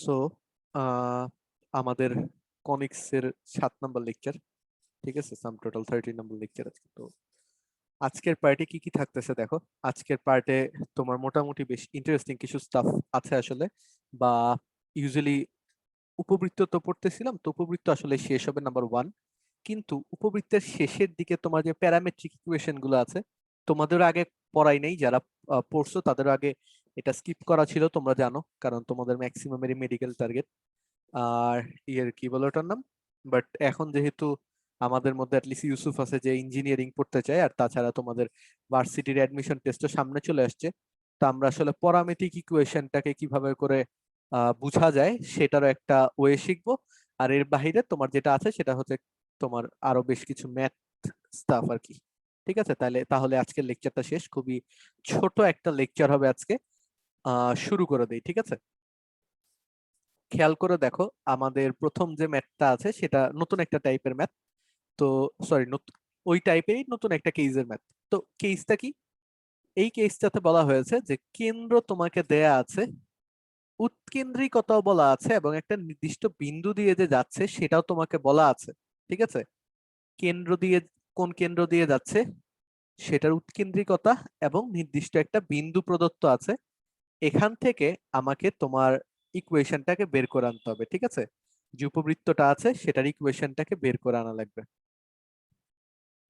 So আমাদের conics এর 7 নম্বর lecture, ঠিক আছে। সাম টোটাল 13 নম্বর লেকচার আজকে। তো আজকের পার্টে কি কি থাকতেছে দেখো। আজকের পার্টে তোমার মোটামুটি বেশ ইন্টারেস্টিং কিছু স্টাফ আছে আসলে, বা ইউজুয়ালি উপবৃত্ত তো পড়তেছিলাম, তো উপবৃত্ত আসলে শেষ হবে নাম্বার 1, কিন্তু উপবৃত্তের শেষের দিকে তোমার যে প্যারামেট্রিক ইকুয়েশন গুলো আছে তোমাদের আগে পড়াই নাই, যারা পড়ছো তাদের আগে এটা স্কিপ করা ছিল, তোমরা জানো, কারণ তোমাদের ম্যাক্সিমামেরই মেডিকেল টার্গেট আর ইয়ের কি বলে ওটার নাম। বাট এখন যেহেতু আমাদের মধ্যে অ্যাটলিস্ট ইউসুফ আছে যে ইঞ্জিনিয়ারিং পড়তে চায়, আর তাছাড়া তোমাদের ভার্সিটির অ্যাডমিশন টেস্টও সামনে চলে আসছে, তো আমরা আসলে প্যারামেট্রিক ইকুয়েশনটাকে কিভাবে করে বোঝা যায় সেটারও একটা ওয়ে শিখবো। আর এর বাইরে তোমার যেটা আছে সেটা হচ্ছে তোমার আরো বেশ কিছু ম্যাথ স্টাফ আর কি। ঠিক আছে, তাহলে আজকের লেকচারটা শেষ, খুবই ছোট একটা লেকচার হবে আজকে। শুরু করে দেই, ঠিক আছে। খেয়াল করে দেখো, আমাদের প্রথম যে ম্যাথটা আছে সেটা নতুন একটা টাইপের ম্যাথ। তো সরি, ওই টাইপেরই নতুন একটা কেসের ম্যাথ। তো কেসটা কি? এই কেসটাতে বলা হয়েছে যে কেন্দ্র তোমাকে দেয়া আছে, উৎকেন্দ্রিকতাও বলা আছে, এবং একটা নির্দিষ্ট বিন্দু দিয়ে যে যাচ্ছে সেটাও তোমাকে বলা আছে। ঠিক আছে, কেন্দ্র দিয়ে, কোন কেন্দ্র দিয়ে যাচ্ছে সেটার উৎকেন্দ্রিকতা এবং নির্দিষ্ট একটা বিন্দু প্রদত্ত আছে। এখান থেকে আমাকে তোমার ইকুয়েশনটাকে বের করে আনতে হবে। ঠিক আছে, যে উপবৃত্তটা আছে সেটার ইকুয়েশনটাকে বের করে আনা লাগবে।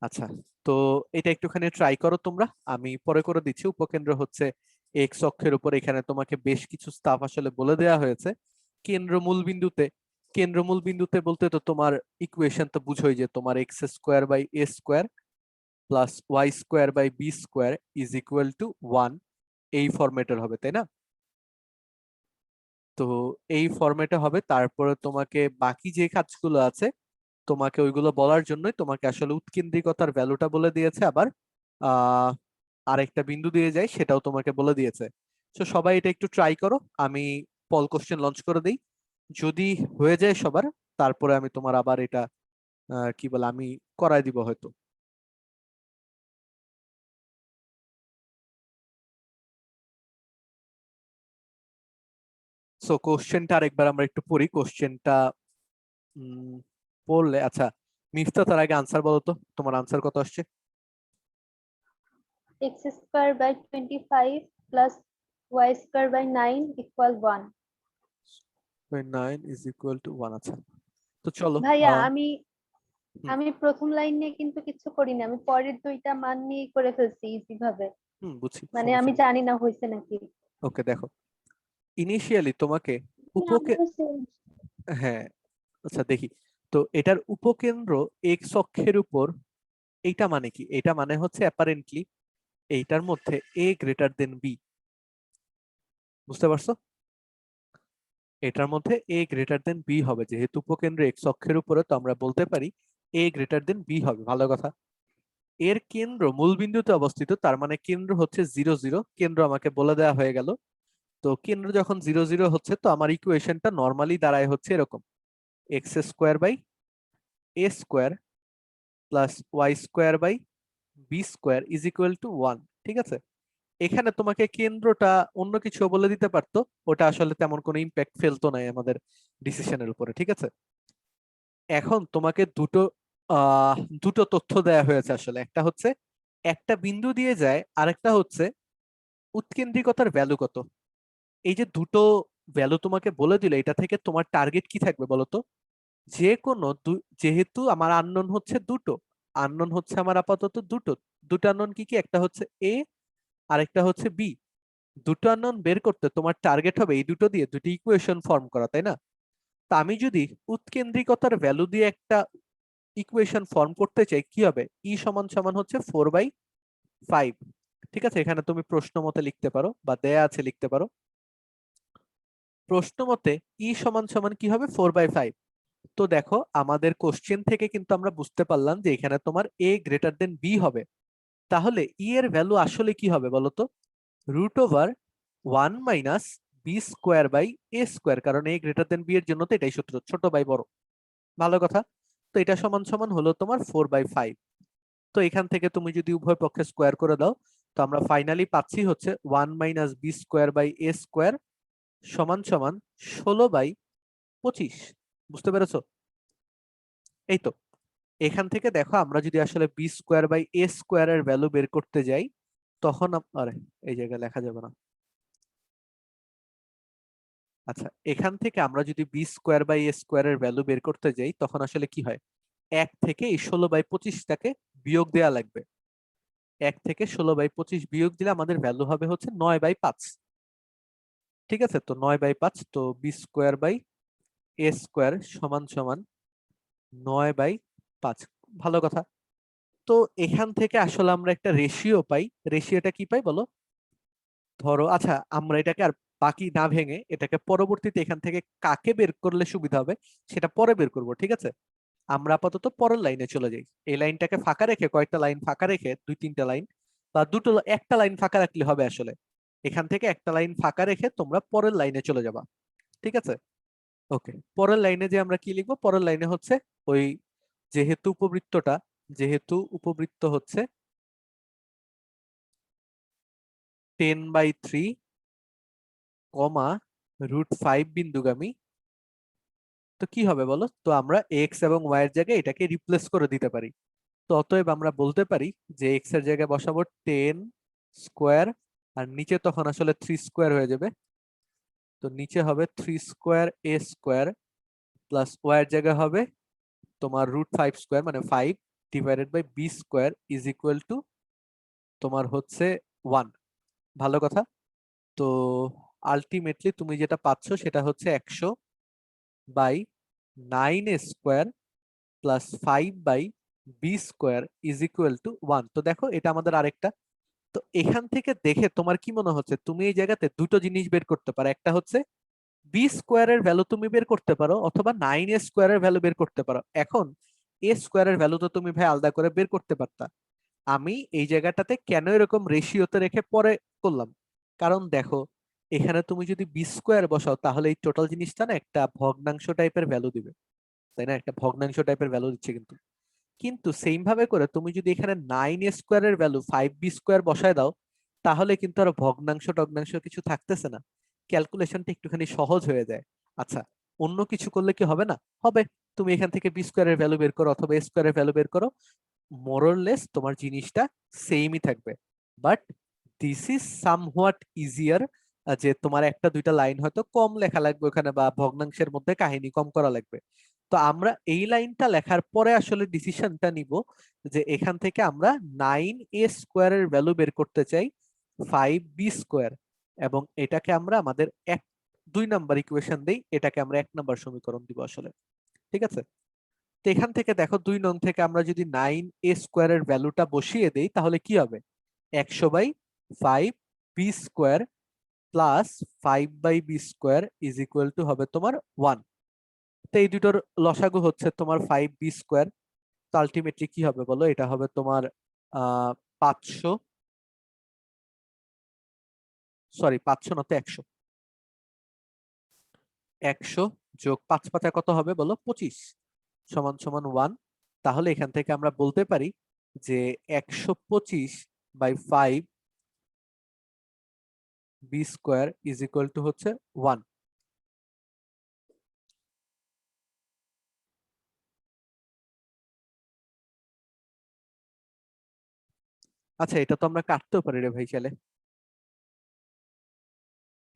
আচ্ছা, তো এটা একটুখানি ট্রাই করো তোমরা, আমি পরে করে দিচ্ছি। উপকেন্দ্র হচ্ছে এক্স অক্ষের উপর, এখানে তোমাকে বেশ কিছু স্টাফ আসলে বলে দেওয়া হয়েছে। কেন্দ্র মূল বিন্দুতে বলতে তো তোমার ইকুয়েশন তো বুঝোই, যে তোমার x square by A square plus Y square by B square is equal to 1, এই ফরম্যাটের হবে, তাই না? তো এই ফরম্যাটে হবে, তারপরে তোমাকে বাকি যে কাজগুলো আছে তোমাকে ওইগুলো বলার জন্যই তোমাকে আসলে উৎকেন্দ্রিকতার ভ্যালুটা বলে দিয়েছে, আবার আহ আরেকটা বিন্দু দিয়ে যায় সেটাও তোমাকে বলে দিয়েছে। তো সবাই এটা একটু ট্রাই করো, আমি পল কোশ্চেন লঞ্চ করে দিই। যদি হয়ে যায় সবার, তারপরে আমি তোমার আবার এটা কি বলে আমি করাই দিব হয়তো। সো কোশ্চেনটা আরেকবার আমরা একটু পড়ি কোশ্চেনটা। পড়লে আচ্ছা, মিফতা তার আগে আনসার বলো তো, তোমার আনসার কত আসছে? x square by 25 plus y square by 9 equal 1. 9 is equal to 1। আচ্ছা, তো চলো। ভাইয়া আহ আমি হুম আমি প্রথম লাইন নিয়ে কিন্তু কিছু করিনি, আমি পরের দুইটা মান নিয়ে করে ফেলছি ইজি ভাবে। হুম বুঝছি, মানে সমস্যা আমি নেই। জানি না হয়েছে নাকি। ওকে, দেখো, ইনিশিয়ালি তোমাকে উপকে আমারও same। হ্যাঁ, আচ্ছা দেখি। তো এটার উপকেন্দ্র এক্স অক্ষের উপর, এইটা মানে কি? এটা মানে হচ্ছে অ্যাপারেন্টলি এইটার মধ্যে এ গ্রেটার দেন বি। বুঝতে পারছো? এটার মধ্যে এ গ্রেটার দেন বি হবে, যেহেতু উপকেন্দ্র এক্স অক্ষের উপরে, তো আমরা বলতে পারি এ গ্রেটার দেন বি হবে। ভালো কথা। এর কেন্দ্র মূল বিন্দুতে অবস্থিত, তার মানে কেন্দ্র হচ্ছে 0 0, কেন্দ্র আমাকে বলে দেওয়া হয়ে গেল। তো কেন্দ্র যখন 0 0 হচ্ছে, তো আমার ইকুয়েশনটা নর্মালি দাঁড়ায় হচ্ছে এরকম: x square by A square plus Y square by B square is equal to 1। ঠিক আছে, এখানে তোমাকে কেন্দ্রটা অন্য কিছু বলে দিতে পারতো, ওটা আসলে তেমন কোনো ইম্প্যাক্ট ফেলতো না আমাদের ডিসিশনের উপরে। ঠিক আছে, এখন তোমাকে দুটো তথ্য দেয়া হয়েছে আসলে, একটা হচ্ছে একটা বিন্দু দিয়ে যায়, আরেকটা হচ্ছে উৎকেন্দ্রিকতার ভ্যালু কত। এই যে দুটো ভ্যালু তোমাকে বলে দিলে, এটা থেকে তোমার টার্গেট কি থাকবে বলো তো? যে কোনো যেহেতু আমার আননোন হচ্ছে দুটো, আননোন হচ্ছে আমার আপাতত দুটো আননোন কি কি, একটা হচ্ছে এ আরেকটা হচ্ছে বি। দুটো আননোন বের করতে তোমার টার্গেট হবে এই দুটো দিয়ে দুটি ইকুয়েশন ফর্ম করা, তাই না? তা আমি যদি উৎকেন্দ্রিকতার ভ্যালু দিয়ে একটা ইকুয়েশন ফর্ম করতে চাই, কি হবে? ই সমান সমান হচ্ছে 4/5। ঠিক আছে, এখানে তুমি প্রশ্ন মতে লিখতে পারো বা দেয়া আছে লিখতে পারো। প্রশ্ন মতে ই সমান সমান কি হবে? 4/5। তো দেখো, আমাদের কোশ্চেন থেকে কিন্তু আমরা বুঝতে পারলাম যে এখানে তোমার এ গ্রেটার দেন বি হবে। তাহলে ই এর ভ্যালু আসলে কি হবে বলতো? √1 - b square by A square, কারণ এ গ্রেটার দেন বি এর জন্য তো এটাই সূত্র, ছোট বাই বড়। ভালো কথা। তো এটা সমান সমান হলো তোমার 4/5। তো এখান থেকে তুমি যদি উভয় পক্ষে স্কোয়ার করে দাও, তো আমরা ফাইনালি পাচ্ছি হচ্ছে 1 - b square by A square সমান সমান 16/25। বুঝতে পেরেছো? এই তো এখান থেকে দেখো আমরা যদি আসলে বি স্কোয়ার বাই এ স্কোয়ারের ভ্যালু বের করতে যাই তখন আরে এই জায়গায় লেখা যাবে না। আচ্ছা, এখান থেকে আমরা যদি বি স্কোয়ার বাই এ স্কোয়ারের ভ্যালু বের করতে যাই তখন আসলে কি হয়, 1 থেকে এই 16/25টাকে বিয়োগ দেওয়া লাগবে। 1 থেকে 16/25 বিয়োগ দিলে আমাদের ভ্যালু হবে হচ্ছে 9/5। ঠিক আছে, তো 9/5, তো b square by A square সমান সমান 9/5। ভালো কথা। তো এখান থেকে আসলে আমরা একটা রেশিও পাই। রেশিওটা কি পাই বলো? ধরো, আচ্ছা আমরা এটাকে আর বাকি না ভেঙে এটাকে পরবর্তীতে এখান থেকে কাকে বের করলে সুবিধা হবে সেটা পরে বের করব, ঠিক আছে? আমরা আপাতত পরের লাইনে চলে যাই। এই লাইনটাকে ফাঁকা রেখে, কয়েকটা লাইন ফাঁকা রেখে, 2-3টা লাইন বা একটা লাইন ফাঁকা রাখলে হবে আসলে। এখান থেকে একটা লাইন ফাঁকা রেখে তোমরা পরের লাইনে চলে যাবা, ঠিক আছে? ওকে, পরের লাইনে যে আমরা কি লিখবো, পরের লাইনে হচ্ছে ওই যেহেতু উপবৃত্ত হচ্ছে 10/3, √5 বিন্দুগামী, তো কি হবে বলো? তো আমরা এক্স এবং ওয়াই এর জায়গায় এটাকে রিপ্লেস করে দিতে পারি। তো অতএব আমরা বলতে পারি যে এক্স এর জায়গায় বসাবো 10 স্কোয়ার, আর নিচে তখন আসলে 3 স্কোয়ার হয়ে যাবে। তো নিচে হবে 3 square a square, plus y এর জায়গায় হবে তোমার √5 স্কোয়ার, মানে 5 divided by B square is equal to তোমার হচ্ছে 1। ভালো কথা। তো আলটিমেটলি তুমি যেটা পাচ্ছ সেটা হচ্ছে 100/9 স্কোয়ার প্লাস 5/বি স্কোয়ার ইজ ইকুয়াল টু 1। তো দেখো এটা আমাদের আরেকটা। তো এখান থেকে দেখে তোমার কি মনে হচ্ছে, তুমি এই জায়গাতে দুটো জিনিস বের করতে পারো। একটা হচ্ছে বি স্কোয়ারের ভ্যালু তুমি বের করতে পারো, অথবা 9 স্কোয়ারের ভ্যালু বের করতে পারো। এখন এ স্কোয়ারের ভ্যালু তো তুমি ভাই আলাদা করে বের করতে পারতা। আমি এই জায়গাটাতে কেন এরকম রেশিওতে রেখে পরে করলাম, কারণ দেখো এখানে তুমি যদি বি স্কোয়ার বসাও তাহলে এই টোটাল জিনিসটা না একটা ভগ্নাংশ টাইপের ভ্যালু দিবে, তাই না? একটা ভগ্নাংশ টাইপের ভ্যালু দিচ্ছে। কিন্তু কিন্তু সেম ভাবে করে তুমি যদি এখানে 9 স্কোয়ারের ভ্যালু 5 বি স্কোয়ার বসায় দাও তাহলে কিন্তু আর ভগ্নাংশ টগ্নাংশ কিছু থাকতেছে না, ক্যালকুলেশনটা একটুখানি সহজ হয়ে যায়। আচ্ছা, অন্য কিছু করলে কি হবে না? হবে। তুমি এখান থেকে বি স্কোয়ারের ভ্যালু বের করো অথবা এ স্কোয়ারের ভ্যালু বের করো, মোরলেস তোমার জিনিসটা সেমই থাকবে। But this is somewhat easier, যে তোমার একটা দুইটা লাইন হয়তো কম লেখা লাগবে ওখানে, বা ভগ্নাংশের মধ্যে কাহিনী কম করা লাগবে। তো আমরা এই লাইনটা লেখার পরে আসলে ডিসিশনটা নিব যে এখান থেকে আমরা 9 স্কোয়ারের ভ্যালু বের করতে চাই 5 বি স্কোয়ার, এবং এটাকে আমরা আমাদের 2 নাম্বার ইকুয়েশন দেই, এটাকে আমরা 1 নাম্বার সমীকরণ দিব আসলে। ঠিক আছে, তো এখান থেকে দেখো 2 নং থেকে আমরা যদি 9 স্কোয়ারের ভ্যালুটা বসিয়ে দেই তাহলে কি হবে, 100/5 বি স্কোয়ার প্লাস 5/বি স্কোয়ার ইজ ইকুয়াল টু হবে তোমার 1। তো এই দুটোর লসাগু হচ্ছে তোমার 5বি স্কোয়ার। তো আলটিমেটলি কি হবে বলো, এটা হবে তোমার 500, সরি 500 না তো 100, 100 যোগ 5 কত হবে বলো, 25 সমান সমান 1। তাহলে এখান থেকে আমরা বলতে পারি যে 125/5 b square is equal to হচ্ছে 1। আচ্ছা, এটা তো আমরা কাটতেও পারি রে ভাই চাইলে।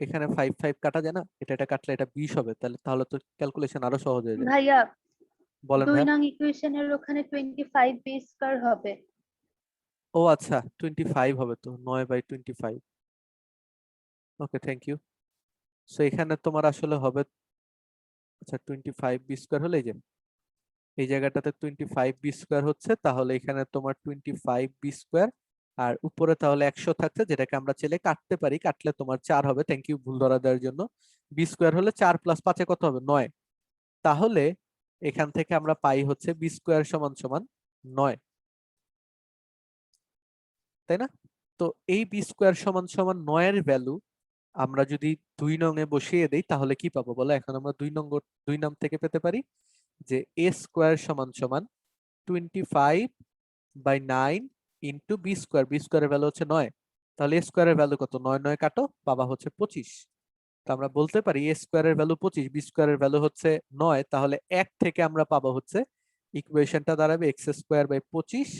এখানে 5 কাটা যায় না, এটা কাটলে এটা 20 হবে, তাহলে তাহলে তো ক্যালকুলেশন আরো সহজ হয়ে যায়। ভাইয়া বলেন 2 ভাইয়া। নং ইকুয়েশনের ওখানে 25 বি স্কয়ার হবে। ও আচ্ছা, 25 হবে তো, 9/25। ওকে, থ্যাংক ইউ। সো এখানে তোমার আসলে হবে, আচ্ছা 25 বি স্কোয়ার হলে এই যে এই জায়গাটাতে 25 বি স্কোয়ার হচ্ছে, তাহলে এখানে তোমার 25 বি স্কোয়ার, আর উপরে তাহলে 100 থাকছে যেটাকে আমরা চাইলে কাটতে পারি, কাটলে তোমার 4 হবে। থ্যাংক ইউ ভুল ধরা দেওয়ার জন্য। বি স্কোয়ার হলে 4 প্লাস 5 কত হবে, 9। তাহলে এখান থেকে আমরা পাই হচ্ছে বি স্কোয়ার সমান সমান 9, তাই না? তো এই বি স্কোয়ার সমান সমান 9 এর ভ্যালু আমরা যদি 2 নং এ বসিয়ে দেই তাহলে কি পাবো বলো? এখন আমরা 2 নং থেকে পেতে পারি যে এ স্কোয়ার সমান সমান 25/9 ইন্টু বি স্কোয়ার। বি স্কোয়ারের ভ্যালু হচ্ছে 9, তাহলে এ স্কোয়ারের ভ্যালু কত, 9 9 কাটো, পাবা হচ্ছে 25। তো আমরা বলতে পারি এ স্কোয়ারের ভ্যালু 25, বি স্কোয়ারের ভ্যালু হচ্ছে 9, তাহলে 1 থেকে আমরা পাবো হচ্ছে ইকুয়েশনটা দাঁড়াবে x square by 25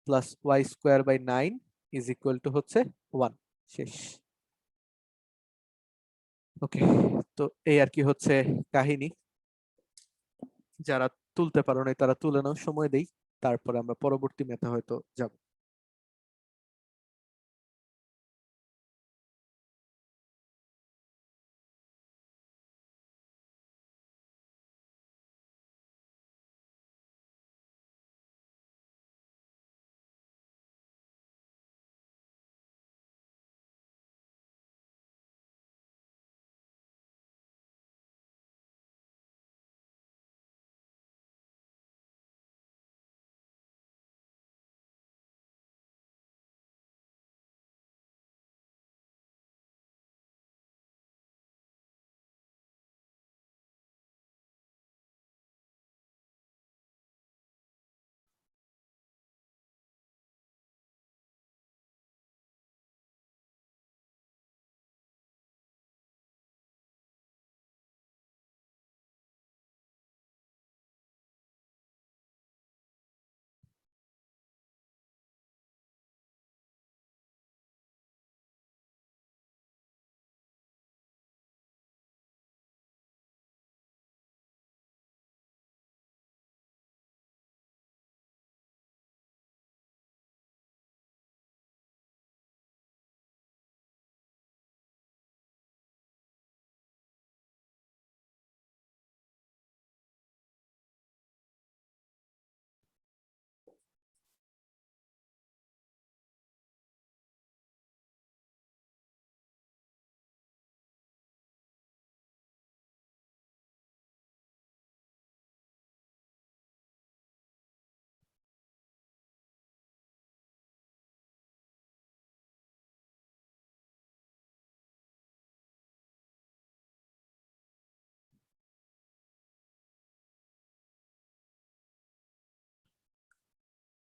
plus Y square by 9 is equal to হচ্ছে 1। শেষ। ওকে, তো এই আর কি হচ্ছে কাহিনী। যারা তুলতে পারো নাই তারা তুলে নাও, সময় দেই, তারপরে আমরা পরবর্তী ম্যাথে হয়তো যাব।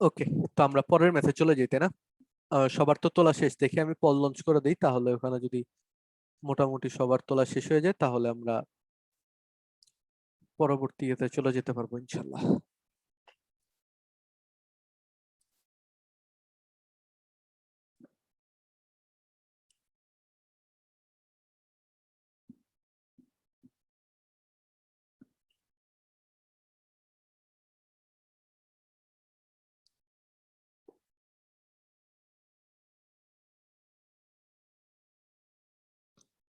ওকে, তো আমরা পরের ম্যাথে চলে যেতে না, সবার তো তোলা শেষ, দেখি আমি পল লঞ্চ করে দিই, তাহলে ওখানে যদি মোটামুটি সবার তোলা শেষ হয়ে যায় তাহলে আমরা পরবর্তী ইয়েতে চলে যেতে পারবো ইনশাল্লাহ।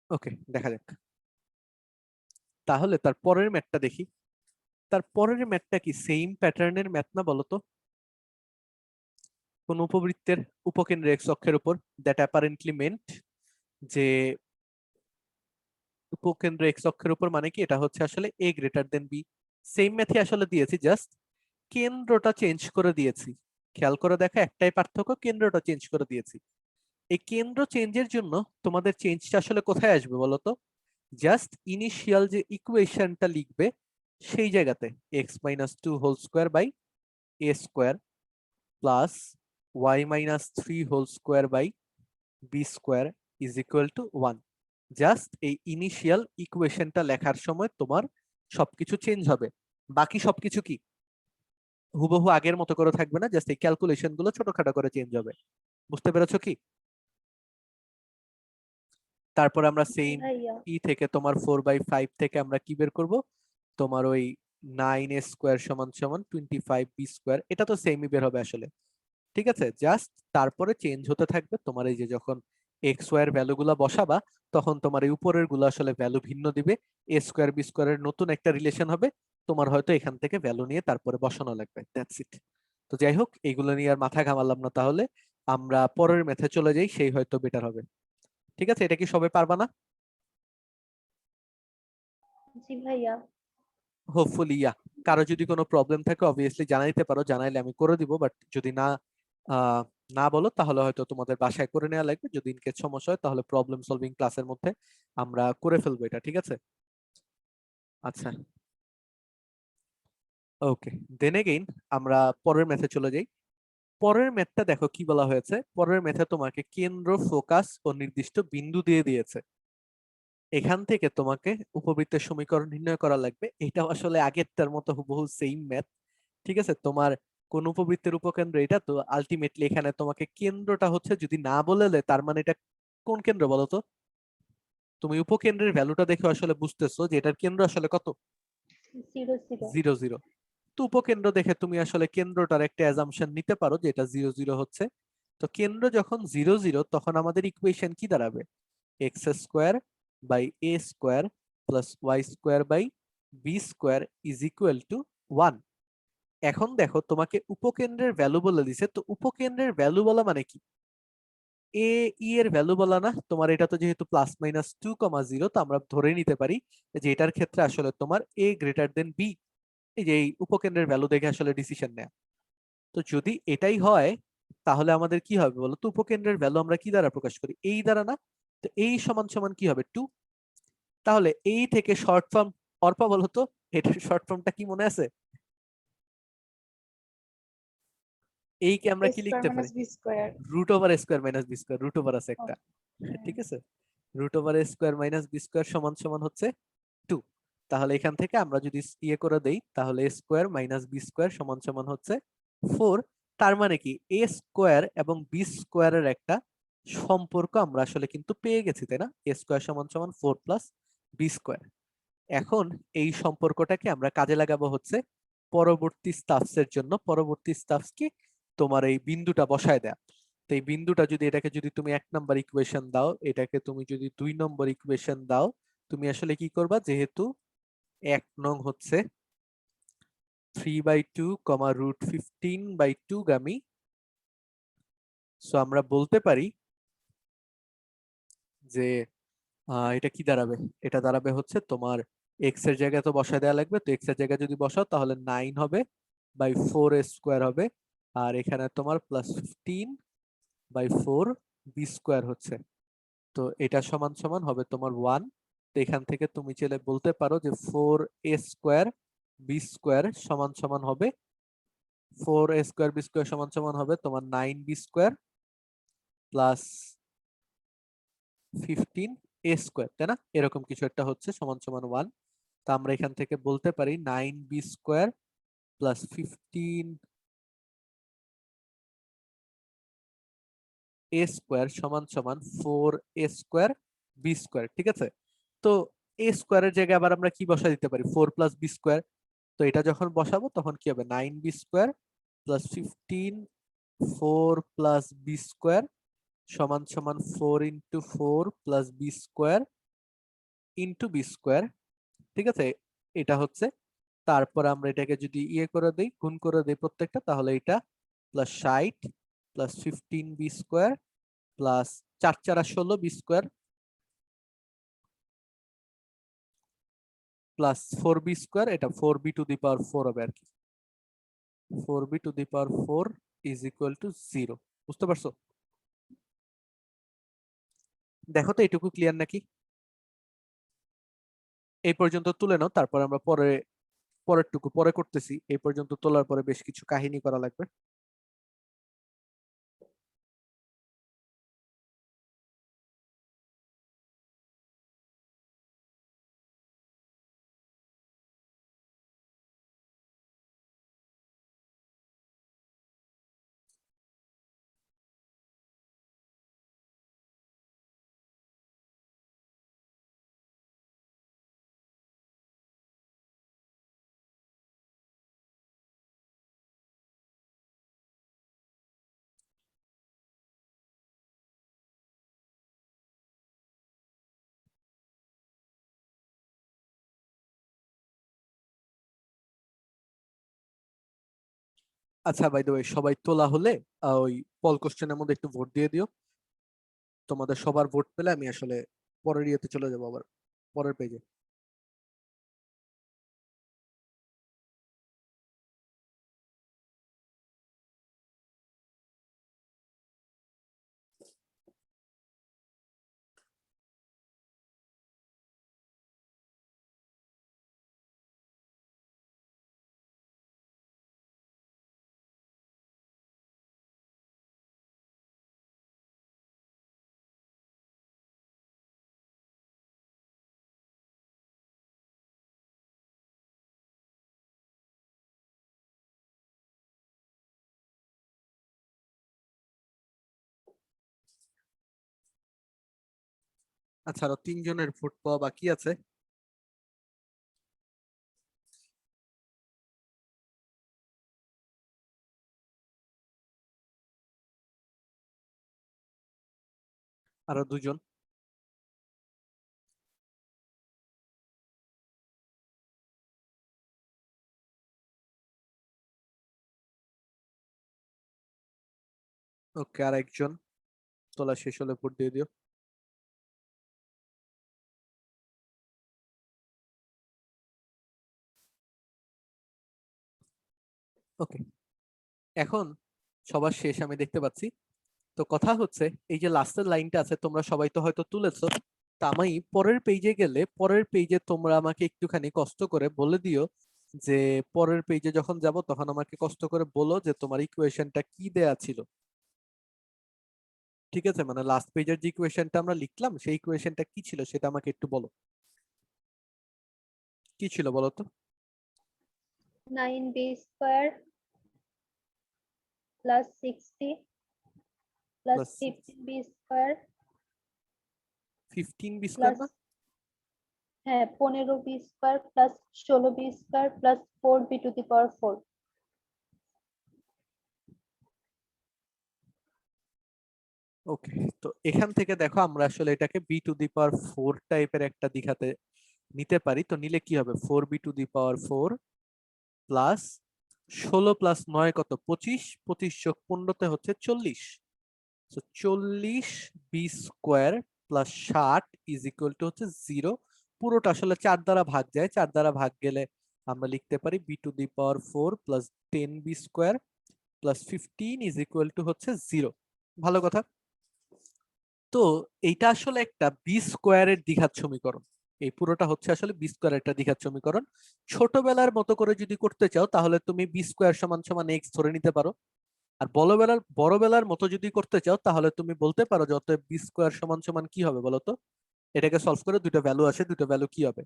ওকে, দেখা যাক। তাহলে তার পরের ম্যাথটা দেখি। তার পরের ম্যাথটা কি সেম প্যাটার্নের ম্যাথ না বলতো? কোন উপবৃত্তের উপকেন্দ্রের এক্স অক্ষের উপর, দ্যাট অ্যাপারেন্টলি মেন্ট যে উপকেন্দ্র এক্স অক্ষের উপর মানে কি, এটা হচ্ছে আসলে এ গ্রেটার দেন বি। সেম ম্যাথই আসলে দিয়েছি, জাস্ট কেন্দ্রটা চেঞ্জ করে দিয়েছি। খেয়াল করে দেখো, একটাই পার্থক্য, কেন্দ্রটা চেঞ্জ করে দিয়েছি। এই কেন্দ্র চেঞ্জের জন্য তোমাদের চেঞ্জটা আসলে কোথায় আসবে বলতো? জাস্ট ইনিশিয়াল যে ইকুয়েশনটা লিখবে সেই জায়গাতে x minus 2 whole square by A square plus y minus 3 whole square by B square is equal to 1। Just এই ইনিশিয়াল ইকুয়েশনটা লেখার সময় তোমার সবকিছু চেঞ্জ হবে, বাকি সবকিছু কি হুবহু আগের মতো করে থাকবে না, জাস্ট এই ক্যালকুলেশন গুলো ছোটখাটো করে চেঞ্জ হবে। বুঝতে পেরেছো কি? তারপর আমরা জি সেম ভাইয়া। ই থেকে তোমার 4/5 থেকে আমরা কি বের করব, তোমার ওই 9 a স্কোয়ার সমান সমান 25 বি স্কোয়ার, এটা তো সেমই বের হবে আসলে। ঠিক আছে, জাস্ট তারপরে চেঞ্জ হতে থাকবে তোমার এই যে যখন এক্স ওয়াই এর ভ্যালু গুলা বসাবা, তখন তোমার এই উপরের গুলো আসলে ভ্যালু ভিন্ন দিবে, এ স্কোয়ার বি স্কোয়ারের নতুন একটা রিলেশন হবে, তোমার হয়তো এখান থেকে ভ্যালু নিয়ে তারপরে বসানো লাগবে, দ্যাটস ইট। তো যাই হোক, এইগুলো নিয়ে আর মাথা ঘামালাম না, তাহলে আমরা পরের মেথে চলে যাই, সেই হয়তো বেটার হবে। ঠিক আছে, এটা কি সবাই পারবা না? জি ভাইয়া। হোপফুলি ইয়া। কারো যদি কোনো প্রবলেম থাকে অবভিয়াসলি জানাইতে পারো, জানাইলে আমি করে দিব, বাট যদি না আহ, না বলো তাহলে হয়তো তোমাদের বাসায় করে নেওয়া লাগবে। যদি ইনকেস সমস্যা হয় তাহলে প্রবলেম সলভিং ক্লাসের মধ্যে আমরা করে ফেলবো এটা, ঠিক আছে? আচ্ছা, ওকে, দেন এগেইন আমরা পরের ম্যাথে চলে যাই। পরের ম্যাথটা দেখো কি বলা হয়েছে। পরের ম্যাথে তোমাকে কেন্দ্র, ফোকাস ও নির্দিষ্ট বিন্দু দিয়ে দিয়েছে। এখান থেকে তোমাকে উপবৃত্তের সমীকরণ নির্ণয় করা লাগবে। এটা আসলে আগেরটার মতো হুবহু সেম ম্যাথ, ঠিক আছে। তোমার কোন উপবৃত্তের উপকেন্দ্র এটা, তো আলটিমেটলি এখানে তোমাকে কেন্দ্রটা হচ্ছে যদি না বলে দেয় তার মানে এটা কোন কেন্দ্র বলো তো। তুমি উপকেন্দ্রের ভ্যালুটা দেখে আসলে বুঝতেছো যে এটার কেন্দ্র আসলে কত, 0 0 জিরো জিরো। তো উপকেন্দ্র দেখে তুমি আসলে কেন্দ্রটার একটা অ্যাজাম্পশন নিতে পারো যে এটা জিরো জিরো হচ্ছে। তো কেন্দ্র যখন জিরো জিরো তখন আমাদের ইকুয়েশন কি দাঁড়াবে, x square by A square plus Y square by B square is equal to 1। এখন দেখো তোমাকে উপকেন্দ্রের ভ্যালু বলে দিছে, তো উপকেন্দ্রের ভ্যালু বলা মানে কি, এ ই এর ভ্যালু বলা না তোমার, এটা তো যেহেতু +-2,0, তো আমরা ধরে নিতে পারি যে এটার ক্ষেত্রে আসলে তোমার এ গ্রেটার দেন বি, এই যে এই উপকেন্দ্রের ভ্যালু দেখে আসলে ডিসিশন নেয়া। তো যদি এটাই হয় তাহলে আমাদের কি হবে বলো তো, উপকেন্দ্রের ভ্যালু আমরা কি দ্বারা প্রকাশ করি, এই দ্বারা না। তো এই সমান সমান কি হবে 2। তাহলে এই থেকে শর্ট ফর্ম, অর্পা বলো তো এটার শর্ট ফর্মটা কি মনে আছে, এই কি আমরা a কি square লিখতে পারি, minus b square. Root over A square minus B square, root over আছে একটা, ঠিক আছে। Root over A square minus B square সমান সমান হচ্ছে 2। তাহলে এখান থেকে আমরা যদি ইয়ে করে দেই তাহলে এ স্কোয়ার মাইনাস বি স্কোয়ার সমান সমান হচ্ছে 4। তার মানে কি এ স্কোয়ার এবং বি স্কোয়ারের একটা সম্পর্ক আমরা আসলে কিন্তু পেয়ে গেছি, তাই না, এ স্কোয়ার সমান সমান 4 প্লাস বি স্কোয়ার। এখন এই সম্পর্কটাকে আমরা কাজে লাগাবো হচ্ছে পরবর্তী স্টাফস জন্য। পরবর্তী স্টাফস কি, তোমার এই বিন্দুটা বসায় দেয়া। তো এই বিন্দুটা যদি, এটাকে যদি তুমি 1 নম্বর ইকুয়েশন দাও, এটাকে তুমি যদি 2 নম্বর ইকুয়েশন দাও, তুমি আসলে কি করবা, যেহেতু 1 নং হচ্ছে 3/2, √15/2 গামী, সো আমরা বলতে পারি যে এটা কি দাঁড়াবে, এটা দাঁড়াবে হচ্ছে তোমার এক্স এর জায়গায় তো বসায় দেওয়া লাগবে, তো এক্স এর জায়গায় যদি বসাও তাহলে 9 হবে বাই 4 স্কোয়ার হবে, আর এখানে তোমার +15/4 বি স্কোয়ার হচ্ছে। তো এটা সমান সমান হবে তোমার 1। তো এখান থেকে তুমি চাইলে বলতে পারো যে 4 স্কোয়ার বি স্কোয়ার সমান সমান হবে, 4 স্কোয়ার বি স্কোয়ার সমান সমান হবে তোমার 9 বি স্কোয়ার প্লাস 15 স্কোয়ার, তাই না, এরকম কিছু একটা হচ্ছে সমান সমান 1। তা আমরা এখান থেকে বলতে পারি 9 বি স্কোয়ার প্লাস 15 স্কোয়ার সমান সমান 4 স্কোয়ার বি স্কোয়ার, ঠিক আছে। তো এ স্কোয়ারের জায়গায় আবার আমরা কি বসা দিতে পারি, 4 প্লাস বি স্কোয়ার। তো এটা যখন বসাবো তখন কি হবে, 9 b square plus 15, 4 plus b square সমান সমান 4 × 4 plus b square into b square, ঠিক আছে। এটা হচ্ছে, তারপর আমরা এটাকে যদি ইয়ে করে দেই, গুণ করে দেই প্রত্যেকটা, তাহলে এটা +60 plus 15 b square plus 4 × 4 = 16 b square plus 4 b square, এটা 4b⁴ হবে আর কি, 4b⁴ ইজ ইকুয়াল টু 0। বুঝতে পারছো, দেখো তো এটুকু ক্লিয়ার নাকি, এই পর্যন্ত তুলে নাও, তারপর আমরা পরেরটুকু পরে করতেছি। এই পর্যন্ত তোলার পরে বেশ কিছু কাহিনী করা লাগবে। আচ্ছা, বাই দ্য ওয়ে, সবাই তোলা হলে ওই পল কোশ্চেনের মধ্যে একটু ভোট দিয়ে দিও। তোমাদের সবার ভোট পেলে আমি আসলে পরের ইয়েতে চলে যাবো, আবার পরের পেজে। আচ্ছা, আরো 3 জনের ভোট পাওয়া বাকি আছে। আরো 2 জন। ওকে, আর একজন তোলা শেষ হলে ভোট দিয়ে দিও। ওকে, এখন সবার শেষ আমি দেখতে পাচ্ছি। তো কথা হচ্ছে, এই যে লাস্টের লাইনটা আছে তোমরা সবাই তো হয়তো তুলেছো। তা আমি পরের পেজে গেলে, পরের পেজে তোমরা আমাকে একটুখানি কষ্ট করে বলে দিও যে পরের পেজে যখন যাব তখন আমাকে কষ্ট করে বলো যে তোমার ইকুয়েশনটা কি দেয়া ছিল। ঠিক আছে, মানে লাস্ট পেজের যে ইকুয়েশনটা আমরা লিখলাম সেই ইকুয়েশনটা কি ছিল সেটা আমাকে একটু বলো। কি ছিল বলো তো? 9b square plus 60 plus plus 15b square 15 b square plus না? হ্যাঁ 15b square plus 16b square plus 4b to the power 4. ওকে, তো এখান থেকে দেখো আমরা আসলে এটাকে বি টু দি পাওয়ার 4 টাইপের একটা দিঘাতে নিতে পারি। তো নিলে কি হবে? 4b to the power 4 plus 16 plus 9 কত? 25, 25 যোগ 15 হচ্ছে 40। 40 b square plus 60 is equal to হচ্ছে 0। পুরোটা আসলে 4 দ্বারা ভাগ যায়, 4 দ্বারা ভাগ গেলে আমরা লিখতে পারি b to the power 4 plus 10 b square plus 15 is equal to হচ্ছে 0। ভালো কথা। তো এইটা আসলে একটা বি স্কোয়ারের দ্বিঘাত সমীকরণ। এই পুরোটা হচ্ছে আসলে বি স্কোয়ার একটা দ্বিঘাত সমীকরণ। ছোটবেলার মতো করে যদি করতে চাও তাহলে তুমি বি স্কোয়ার সমান সমান এক্স ধরে নিতে পারো। আর বড়বেলার মতো যদি করতে চাও তাহলে তুমি বলতে পারো যে অতএব বি স্কোয়ার সমান সমান কি হবে বলো তো? এটাকে সলভ করে দুটো ভ্যালু আসে, দুটো ভ্যালু কি হবে?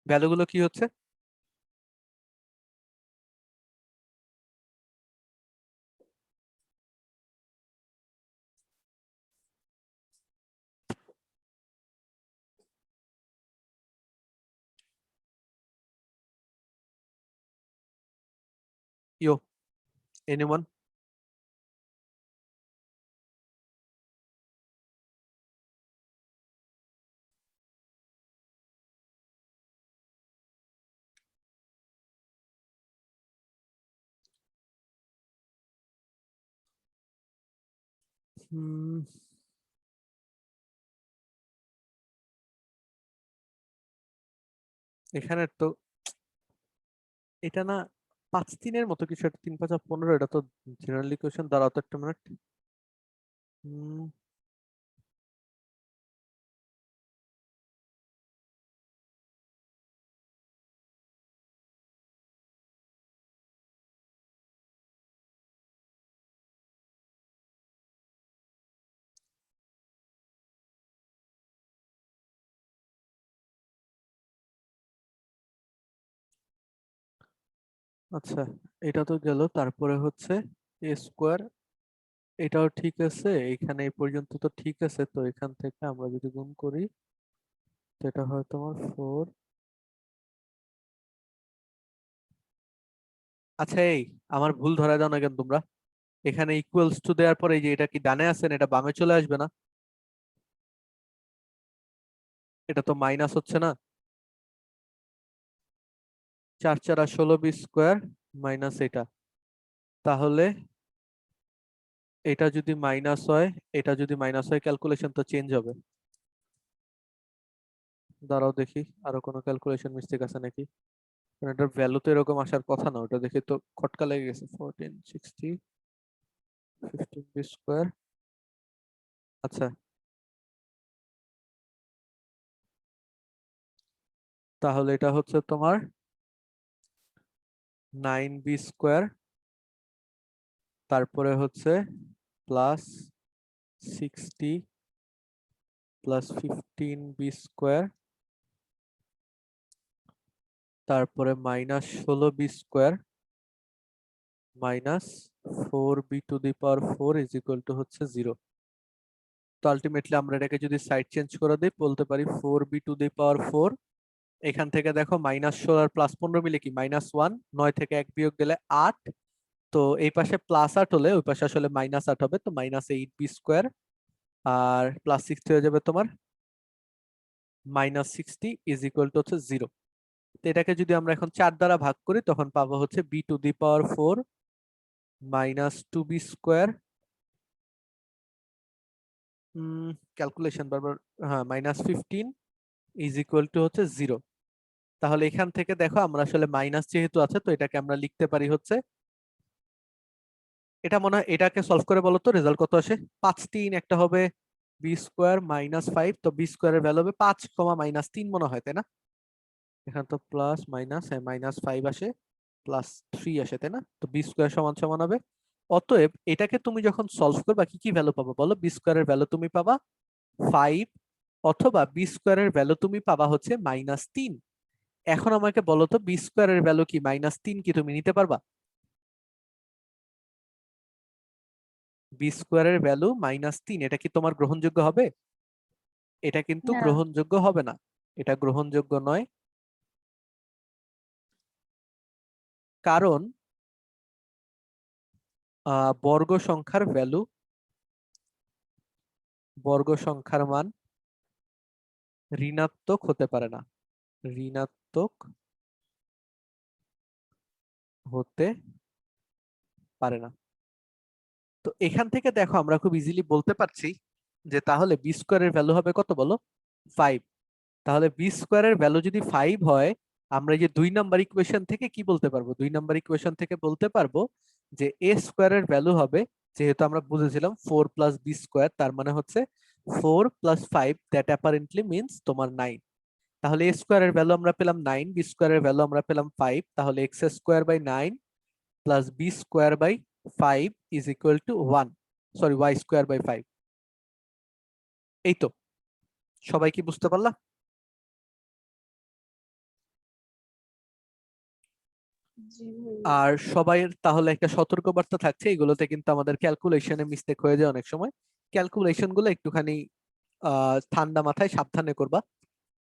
ভ্যালুগুলো কি হচ্ছে? ইয়ো, এনিওয়ান? এখানে তো এটা না 5 3-এর মতো কিছু একটা, 3 5 15, এটা তো জেনারেল ইকুয়েশন দাঁড়াও তো একটা মিনিট। আচ্ছা, এটা তো গেল। তারপরে হচ্ছে এ স্কোয়ার, এটাও ঠিক আছে, এখানে এই পর্যন্ত তো ঠিক আছে। তো এখান থেকে আমরা যদি গুণ করি তো এটা হয় তোমার 4। আচ্ছা, এই আমার ভুল ধরা দাও না কেন তোমরা? এখানে ইকুয়ালস টু দেওয়ার পরে এই যে এটা কি ডানে আছে না এটা বামে চলে আসবে না? এটা তো মাইনাস হচ্ছে না? 4 4 আর 16 বি স্কোয়ার মাইনাস এটা। তাহলে এটা যদি মাইনাস হয়, এটা যদি মাইনাস হয় ক্যালকুলেশন তো চেঞ্জ হবে। দাঁড়াও দেখি আরো কোনো ক্যালকুলেশন মিস্টেক আছে নাকি। কারণ এটার ভ্যালু তো এরকম আসার কথা না, ওটা দেখে তো খটকা লেগে গেছে। 14 60 15 বি স্কোয়ার। আচ্ছা, তাহলে এটা হচ্ছে তোমার 9 বি স্কোয়ার, তারপরে হচ্ছে প্লাস 60 প্লাস 15 বি স্কোয়ার তারপরে -16b² -4b⁴ is equal to হচ্ছে 0। তো আলটিমেটলি আমরা এটাকে যদি সাইড চেঞ্জ করে দিই বলতে পারি 4b⁴ এখান থেকে দেখো -16 আর +15 মিলে কি -1, 9 থেকে 1 বিয়োগ গেলে 8। তো এই পাশে +8 হলে ওই পাশে আসলে -8 হবে, তো -8b² আর +60 হয়ে যাবে তোমার -60 ইজ ইকুয়াল টু হচ্ছে 0। তো এটাকে যদি আমরা এখন 4 দ্বারা ভাগ করি তখন পাবো হচ্ছে b⁴ -2b², ক্যালকুলেশন বারবার, হ্যাঁ -15 ইজ ইকুয়াল টু হচ্ছে 0। তাহলে এখান থেকে দেখো আমরা আসলে মাইনাস যেহেতু আছে তো এটাকে আমরা লিখতে পারি হচ্ছে, এটা মনে হয় এটাকে সলভ করে বলো তো রেজাল্ট কত আসে। 5 3 একটা হবে b² -5, তো b² এর ভ্যালু হবে 5, -3 মনে হয়, তাই না? এখানে তো প্লাস মাইনাস, হ্যাঁ -5 আসে, +3 আসে, তাই না? তো b² সমান সমান হবে, অতএব এটাকে তুমি যখন সলভ করবা কি কি ভ্যালু পাবা বলো। b² এর ভ্যালু তুমি পাবা 5, অথবা b² এর ভ্যালু তুমি পাবা হচ্ছে -3। এখন আমাকে বলো তো b² এর ভ্যালু কি -3 কি তুমি নিতে পারবা? b² এর ভ্যালু -3, এটা কি তোমার গ্রহণযোগ্য হবে? এটা কিন্তু না। গ্রহণযোগ্য হবে না, এটা গ্রহণযোগ্য নয়। কারণ বর্গ সংখ্যার ভ্যালু, বর্গ সংখ্যার মান ঋণাত্মক হতে পারে না, ঋণাত্মক হতে পারে না। তো এখান থেকে দেখো আমরা খুব ইজিলি বলতে পারছি যে তাহলে b² এর ভ্যালু হবে কত বলো, 5। তাহলে b² এর ভ্যালু যদি 5 হয়, আমরা এই যে 2 নাম্বার ইকুয়েশন থেকে কি বলতে পারবো, 2 নাম্বার ইকুয়েশন থেকে বলতে পারবো যে a² এর ভ্যালু হবে, যেহেতু আমরা বুঝেছিলাম 4 + b², তার মানে হচ্ছে 4 + 5 দ্যাট অ্যাপারেন্টলি মিন্স তোমার 9। তাহলে a² এর ভ্যালু আমরা পেলাম 9, b² এর ভ্যালু আমরা পেলাম 5, তাহলে x² / 9 + b²/5 is equal to 1, sorry y²/5। এই তো, সবাই কি বুঝতে পারলা? জি ভাইয়া। আর সবাইয়ের তাহলে একটা সতর্কবার্তা থাকছে, এগুলোতে কিন্তু আমাদের ক্যালকুলেশনে মিস্টেক হয়ে যায় অনেক সময়। ক্যালকুলেশন গুলো একটুখানি ঠান্ডা মাথায় সাবধানে করবা,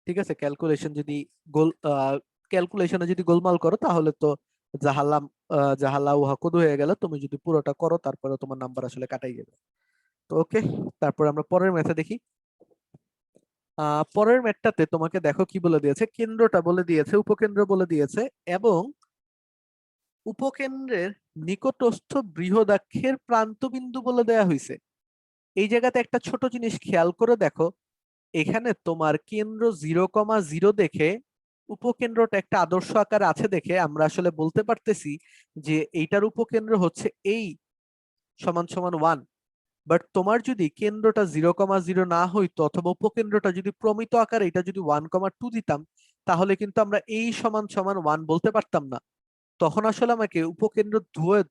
ঠিক আছে? ক্যালকুলেশন যদি গোল ক্যালকুলেশনে যদি গোলমাল করো তাহলে তো জাহালাম জাহালা উহা কুদু হয়ে গেল। তুমি যদি পুরোটা করো তারপরে তোমার নাম্বার আসলে কাটাই যাবে। তো ওকে, তারপর আমরা পরের ম্যাথে দেখি। পরের ম্যাথটাতে তোমাকে দেখো কি বলে দিয়েছে, কেন্দ্রটা বলে দিয়েছে, উপকেন্দ্র বলে দিয়েছে, এবং উপকেন্দ্রের নিকটস্থ বৃহদাক্ষের প্রান্তবিন্দু বলে দেয়া হয়েছে। এই জায়গাতে একটা ছোট জিনিস খেয়াল করে দেখো, এখানে তোমার কেন্দ্র 0,0 দেখে উপকেন্দ্রটা একটা আদর্শ আকার আছে দেখে আমরা আসলে বলতে পারতেছি যে এইটার উপকেন্দ্র হচ্ছে এই সমান সমান 1। বাট তোমার যদি কেন্দ্রটা 0,0 না হইতো অথবা উপকেন্দ্রটা যদি প্রমিত আকারে এটা যদি 1,2 দিতাম, তাহলে কিন্তু আমরা এই সমান সমান 1 বলতে পারতাম না। তখন আসলে আমাকে উপকেন্দ্র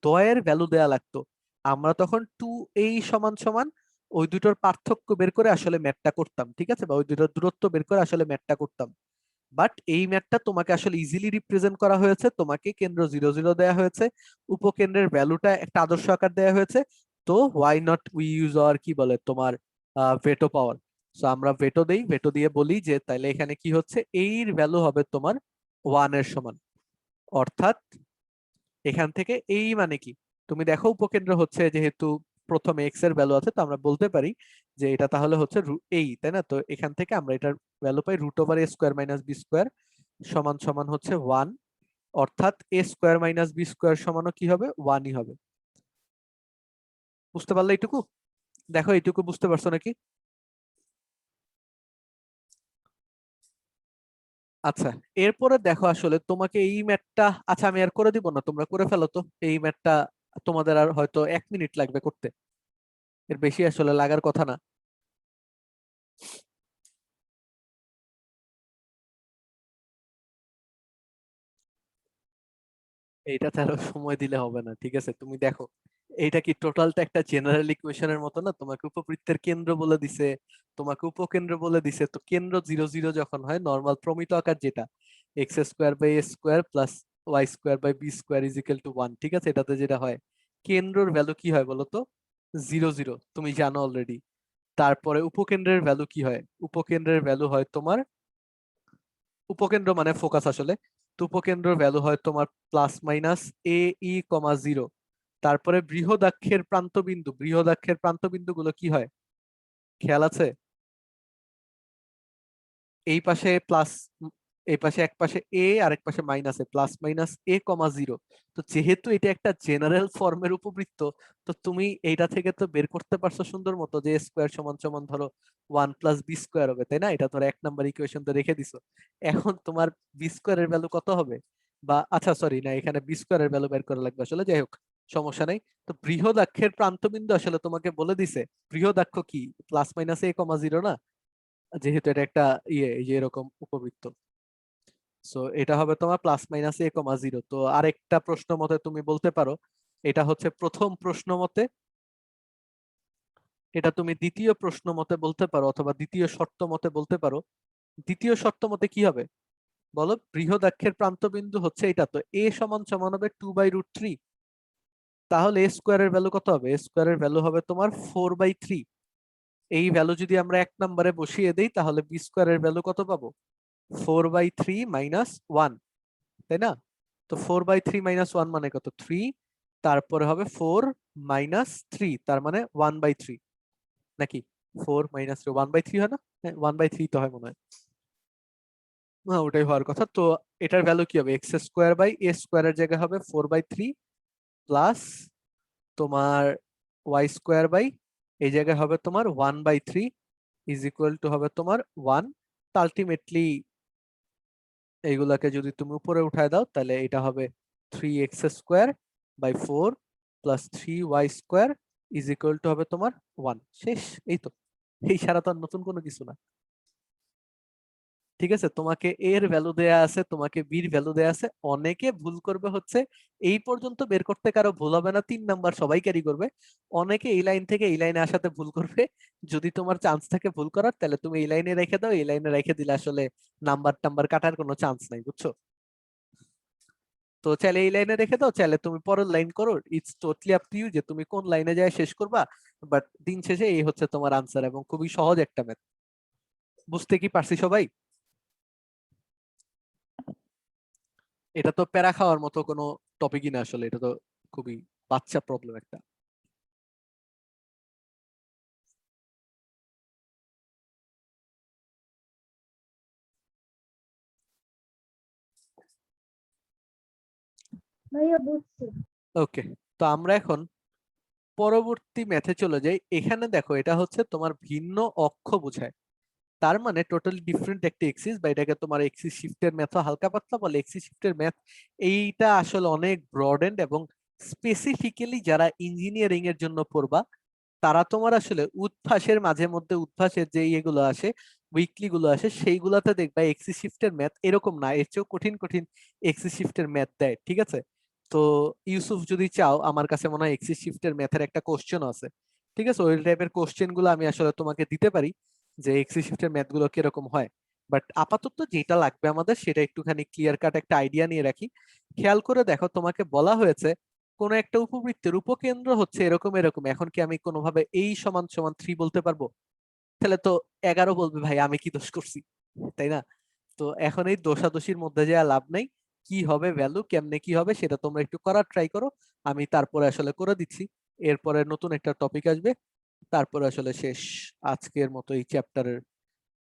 দ্বয়ের ভ্যালু দেয়া লাগতো। আমরা তখন 2 এই সমান সমান ওই দুটোর পার্থক্য বের করে আসলে ম্যাথটা করতাম, ঠিক আছে, বা ওই দুটোর দূরত্ব বের করে আসলে ম্যাথটা করতাম। বাট এই ম্যাথটা তোমাকে আসলে ইজিলি রিপ্রেজেন্ট করা হয়েছে, তোমাকে কেন্দ্র 0,0 দেয়া হয়েছে, উপকেন্দ্রের ভ্যালুটা একটা আদর্শ আকার দেয়া হয়েছে। তো হোয়াই নট উই ইউজ আর কি বলে তোমার ভেটো পাওয়ার। সো আমরা ভেটো দেই, ভেটো দিয়ে বলি যে তাইলে এখানে কি হচ্ছে, এর ভ্যালু হবে তোমার 1 এর সমান। অর্থাৎ এখান থেকে এই মানে কি, তুমি দেখো উপকেন্দ্র হচ্ছে যেহেতু প্রথমে এক্স এর ভ্যালু আছে, তো আমরা বলতে পারি যে এটা তাহলে হচ্ছে এই, তাই না? তো এখান থেকে আমরা এটার ভ্যালু পাই √a² - b² সমান সমান হচ্ছে 1। অর্থাৎ a² - b² সমানও কি হবে, 1ই হবে। বুঝতে পারলে এইটুকু? দেখো এইটুকু বুঝতে পারছো নাকি? আচ্ছা, এরপরে দেখো আসলে তোমাকে এই ম্যাথটা, আচ্ছা আমি আর করে দিব না, তোমরা করে ফেলো তো এই ম্যাথটা। তোমাদের আর হয়তো 1 মিনিট লাগবে করতে, এর বেশি আসলে লাগার কথা না। এইটাতে আরো সময় দিলে হবে না, ঠিক আছে? তুমি দেখো এইটা কি টোটালটা একটা জেনারেল ইকুয়েশনের মতো না? তোমাকে উপবৃত্তের কেন্দ্র বলে দিছে, তোমাকে উপকেন্দ্র বলে দিছে। তো কেন্দ্র 0,0 যখন হয়, নর্মাল প্রমিত আকার যেটা, x square by A square plus Y square by B square is equal to 1, ঠিক আছে? এটাতে যেটা হয় কেন্দ্রের ভ্যালু কি হয় বলো তো? 0 0, তুমি জানো অলরেডি। তারপরে উপকেন্দ্রের ভ্যালু কি হয়? উপকেন্দ্রের ভ্যালু হয় তোমার, উপকেন্দ্র মানে ফোকাস আসলে, তো উপকেন্দ্রের ভ্যালু হয় তোমার প্লাস মাইনাস এ ই কমা 0। তারপরে বৃহদাক্ষের প্রান্তবিন্দু, বৃহদাক্ষের প্রান্তবিন্দু গুলো কি হয় খেয়াল আছে? এই পাশে প্লাস, এই পাশে এক পাশে এ আর এক পাশে মাইনাস এ, প্লাস মাইনাস এ কমা 0। তো যেহেতু এটা একটা জেনারেল ফর্মের উপবৃত্ত, তো তুমি এইটা থেকে তো বের করতে পারছো সুন্দর মতো যে স্কোয়ার সমান সমান ধরো 1 প্লাস বি স্কোয়ার হবে, তাই না? এটা ধরো 1 নাম্বার ইকুয়েশন তো রেখে দিছো। এখন তোমার বি স্কোয়ারের ভ্যালু কত হবে? বা আচ্ছা সরি না, এখানে বি স্কোয়ারের ভ্যালু বের করা লাগবে আসলে, যাই হোক সমস্যা নাই। তো বৃহদাক্ষের প্রান্তবিন্দু আসলে তোমাকে বলে দিছে বৃহদাক্ষ কি প্লাস মাইনাস এ কমা 0 না, যেহেতু এটা একটা ইয়ে এই যে এরকম উপবৃত্ত। সো এটা হবে তোমার প্লাস মাইনাস এ কমা 0। তো আরেকটা প্রশ্ন মতে তুমি বলতে পারো এটা হচ্ছে প্রথম প্রশ্ন মতে, এটা তুমি দ্বিতীয় প্রশ্ন মতে বলতে পারো, অথবা দ্বিতীয় শর্ত মতে বলতে পারো। দ্বিতীয় শর্ত মতে কি হবে বলো? বৃহদাক্ষের প্রান্তবিন্দু হচ্ছে এটা, তো এ সমান সমান হবে 2/√3। তাহলে এ স্কোয়ারের ভ্যালু কত হবে? এ স্কোয়ারের ভ্যালু হবে তোমার 4/3। এই ভ্যালু যদি আমরা 1 নম্বরে বসিয়ে দেই তাহলে বি স্কোয়ারের ভ্যালু কত পাবো? 4/3 মাইনাস 1, তাই না? তো 4/3 মাইনাস 1 মানে কত? 3। তারপরে হবে 4 মাইনাস 3, তার মানে 1/3 নাকি? 4 মাইনাস 1/3 হয় না? হ্যাঁ 1/3 তো হয় মনে হয়। হ্যাঁ ওটাই হওয়ার কথা। তো এটার ভ্যালু কি হবে? এক্স স্কোয়ার বাই এ স্কোয়ারের জায়গায় হবে 4/3 প্লাস তোমার ওয়াই স্কোয়ার বাই এই জায়গায় হবে তোমার 1/3 ইজ ইকুয়াল টু হবে তোমার 1। আলটিমেটলি এইগুলাকে যদি তুমি উপরে উঠায় দাও তাহলে এটা হবে 3x² by 4 plus 3y square is equal to হবে তোমার 1। শেষ। এই তো, এই সারা তো আর নতুন কোনো কিছু না। ঠিক আছে, তোমাকে এর ভ্যালু দেয়া আছে, তোমাকে বির ভ্যালু দেয়া আছে। অনেকে ভুল করবে হচ্ছে এই পর্যন্ত বের করতে, কারো ভুল হবে না, 3 নাম্বার সবাই ক্যারি করবে। অনেকে এই লাইন থেকে এই লাইনে আসাতে ভুল করবে। যদি তোমার চান্স থাকে ভুল করার তাহলে তুমি এই লাইনে রেখে দাও, এই লাইনে রেখে দিলে আসলে নাম্বার টাম্বার কাটার কোনো চান্স নাই, বুঝছো? তো চাইলে এই লাইনে রেখে দাও, চাইলে তুমি পরের লাইন করো, it's totally up to you যে তুমি কোন লাইনে যায় শেষ করবা। বাট দিন শেষে এই হচ্ছে তোমার আনসার, এবং খুবই সহজ একটা ম্যাথ। বুঝতে কি পারছি সবাই? এটা তো প্যারা খাওয়ার মতো কোনো টপিকই না আসলে, এটা তো খুবই বাচ্চা প্রবলেম একটা। ভাইয়া বুঝছি। ওকে, তো আমরা এখন পরবর্তী ম্যাথে চলে যাই। এখানে দেখো এটা হচ্ছে তোমার ভিন্ন অক্ষ বোঝায়, তার মানে টোটালি ডিফারেন্ট একটা এক্সিস, বা এটাকে তোমার এক্সিস শিফটের ম্যাথও হালকা পাতলা বলে। এক্সিস শিফটের ম্যাথ এইটা আসলে অনেক ব্রড এবং স্পেসিফিক্যালি যারা ইঞ্জিনিয়ারিং এর জন্য পড়বা তারা তোমার আসলে উদ্ভাসের মাঝে মধ্যে উদ্ভাসের যে ইয়েগুলো আসে, উইকলি গুলো আসে, সেইগুলাতে দেখবা এক্সিস শিফটের ম্যাথ এরকম না, এর চেয়েও কঠিন কঠিন এক্সিস শিফটের ম্যাথ দেয়, ঠিক আছে? তো ইউসুফ যদি চাও, আমার কাছে মনে হয় এক্সিস শিফটের ম্যাথের একটা কোশ্চেন আছে, ঠিক আছে? ওই টাইপের কোশ্চেন গুলো আমি আসলে তোমাকে দিতে পারি যে এক্সিস শিফটের ম্যাথ গুলো কিরকম হয়। বাট আপাতত যেটা লাগবে আমাদের সেটা একটুখানি ক্লিয়ার কাট একটা আইডিয়া নিয়ে রাখি। খেয়াল করে দেখো, তোমাকে বলা হয়েছে কোন একটা উপবৃত্তের উপকেন্দ্র হচ্ছে এরকম এরকম। এখন কি আমি কোনোভাবে এই সমান সমান 3 বলতে পারবো? তাহলে তো 11 বলবে ভাই আমি কি দোষ করছি, তাই না? তো এখন এই দোষাদোষির মধ্যে যে লাভ নেই। কি হবে ভ্যালু, কেমনে কি হবে সেটা তোমরা একটু করার ট্রাই করো, আমি তারপরে আসলে করে দিচ্ছি। এরপরে নতুন একটা টপিক আসবে, তারপরে আসলে শেষ। আজকের মতো এই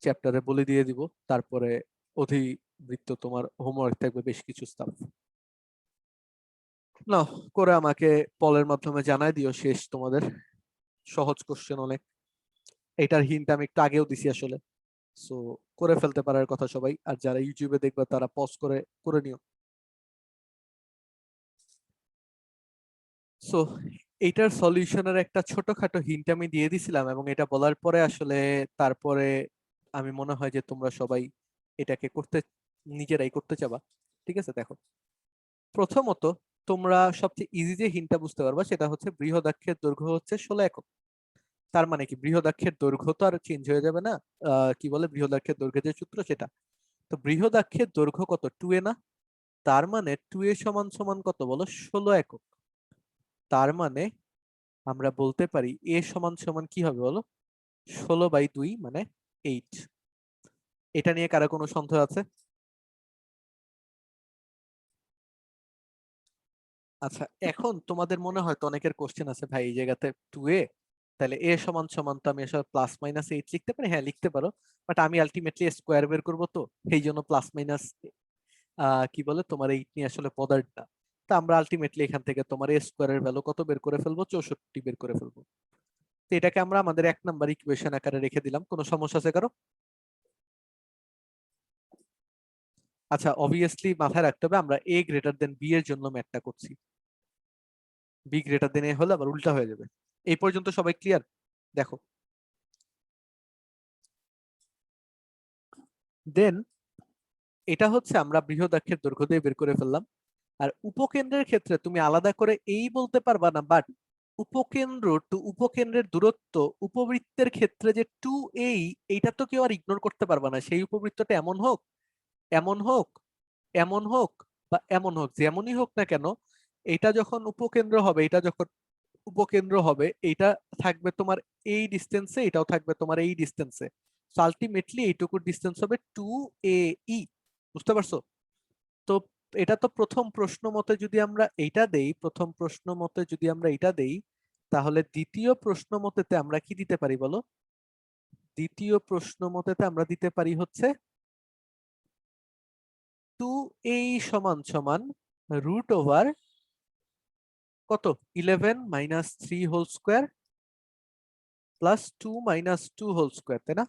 চ্যাপ্টারে বলে দিয়ে দিব। তারপরে অধিবৃত্ত তোমার হোমওয়ার্ক থাকবে বেশ কিছু স্টাফ। না, করে আমাকে পলের মাধ্যমে জানাই দিও শেষ তোমাদের। সহজ কোশ্চেন অনেক, এটার হিন্ট আমি একটু আগেও দিছি আসলে। সো করে ফেলতে পারার কথা সবাই, আর যারা ইউটিউবে দেখবে তারা পজ করে করে নিও। সো এইটার সলিউশনের একটা ছোটখাটো হিন্ট আমি দিয়ে দিছিলাম, এবং এটা বলার পরে আসলে তারপরে আমি মনে হয় যে তোমরা সবাই এটাকে করতে, নিজেরাই করতে চাবা। ঠিক আছে, দেখো প্রথমত তোমরা সবচেয়ে ইজি যে হিন্টটা বুঝতে পারবা সেটা হচ্ছে বৃহদাক্ষের দৈর্ঘ্য হচ্ছে 16 একক। তার মানে কি বৃহদাক্ষের দৈর্ঘ্য তো আর চেঞ্জ হয়ে যাবে না, কি বলে বৃহদাক্ষের দৈর্ঘ্যের যে সূত্র সেটা। তো তো বৃহদাক্ষের দৈর্ঘ্য কত? 2a না? তার মানে 2a সমান সমান কত বলো? 16 একক। তার মানে আমরা বলতে পারি a সমান সমান কি হবে বলো? 16/2 মানে 8। এটা নিয়ে কারো কোনো সন্দেহ আছে? আচ্ছা, এখন তোমাদের মনে হয় তো অনেকের কোশ্চেন আছে, ভাই এই জায়গাতে 2a, তাহলে a সমান সমান তো আমি আসলে প্লাস মাইনাস 8 লিখতে পারি। হ্যাঁ লিখতে পারো, বাট আমি আলটিমেটলি স্কোয়ার বের করবো, তো এই জন্য প্লাস মাইনাস কি বলে তোমার 8 নিয়ে আসলে বদার্ড না। তা আমরা আলটিমেটলি এখান থেকে তোমার a স্কোয়ারের ভ্যালু কত বের করে ফেলবো? 64 বের করে ফেলবো। তো এটাকে আমরা আমাদের 1 নাম্বার ইকুয়েশন আকারে রেখে দিলাম। কোনো সমস্যা আছে কারো? আচ্ছা, অবভিয়াসলি মাথায় রাখতে হবে আমরা a গ্রেটার দেন b এর জন্য ম্যাথটা করছি। b গ্রেটার দেন a হলে আবার উল্টা হয়ে যাবে। এই পর্যন্ত সবাই ক্লিয়ার? দেখো, দেন এটা হচ্ছে আমরা বৃহদাক্ষের দৈর্ঘ্য দিয়ে বের করে ফেললাম। আর উপকেন্দ্রের ক্ষেত্রে তুমি আলাদা করে এই বলতে পারবা না, বাট উপকেন্দ্র টু উপকেন্দ্রের দূরত্ব উপবৃত্তের ক্ষেত্রে যে 2a, এইটা তো কেউ আর ইগনোর করতে পারবা না। সেই উপবৃত্তটা এমন হোক, এমন হোক, এমন হোক বা এমন হোক, যেমনই হোক না কেন, এটা যখন উপকেন্দ্র হবে, এটা যখন উপকেন্দ্র হবে, এটা থাকবে তোমার এই ডিস্টেন্সে, এটাও থাকবে তোমার এই ডিস্টেন্সে। সো আলটিমেটলি এইটুকুর ডিস্টেন্স হবে 2ae। বুঝতে পারছো? তো এটা তো প্রথম প্রশ্ন মতে যদি আমরা এইটা দেই, প্রথম প্রশ্ন মতে যদি আমরা এটা দেই, তাহলে দ্বিতীয় প্রশ্ন মতেতে আমরা কি দিতে পারি বলো? দ্বিতীয় প্রশ্ন মতেতে আমরা দিতে পারি হচ্ছে 2a সমান সমান রুট ওভার কত? 11 minus 3 whole square plus 2 minus 2 whole square, তাই না?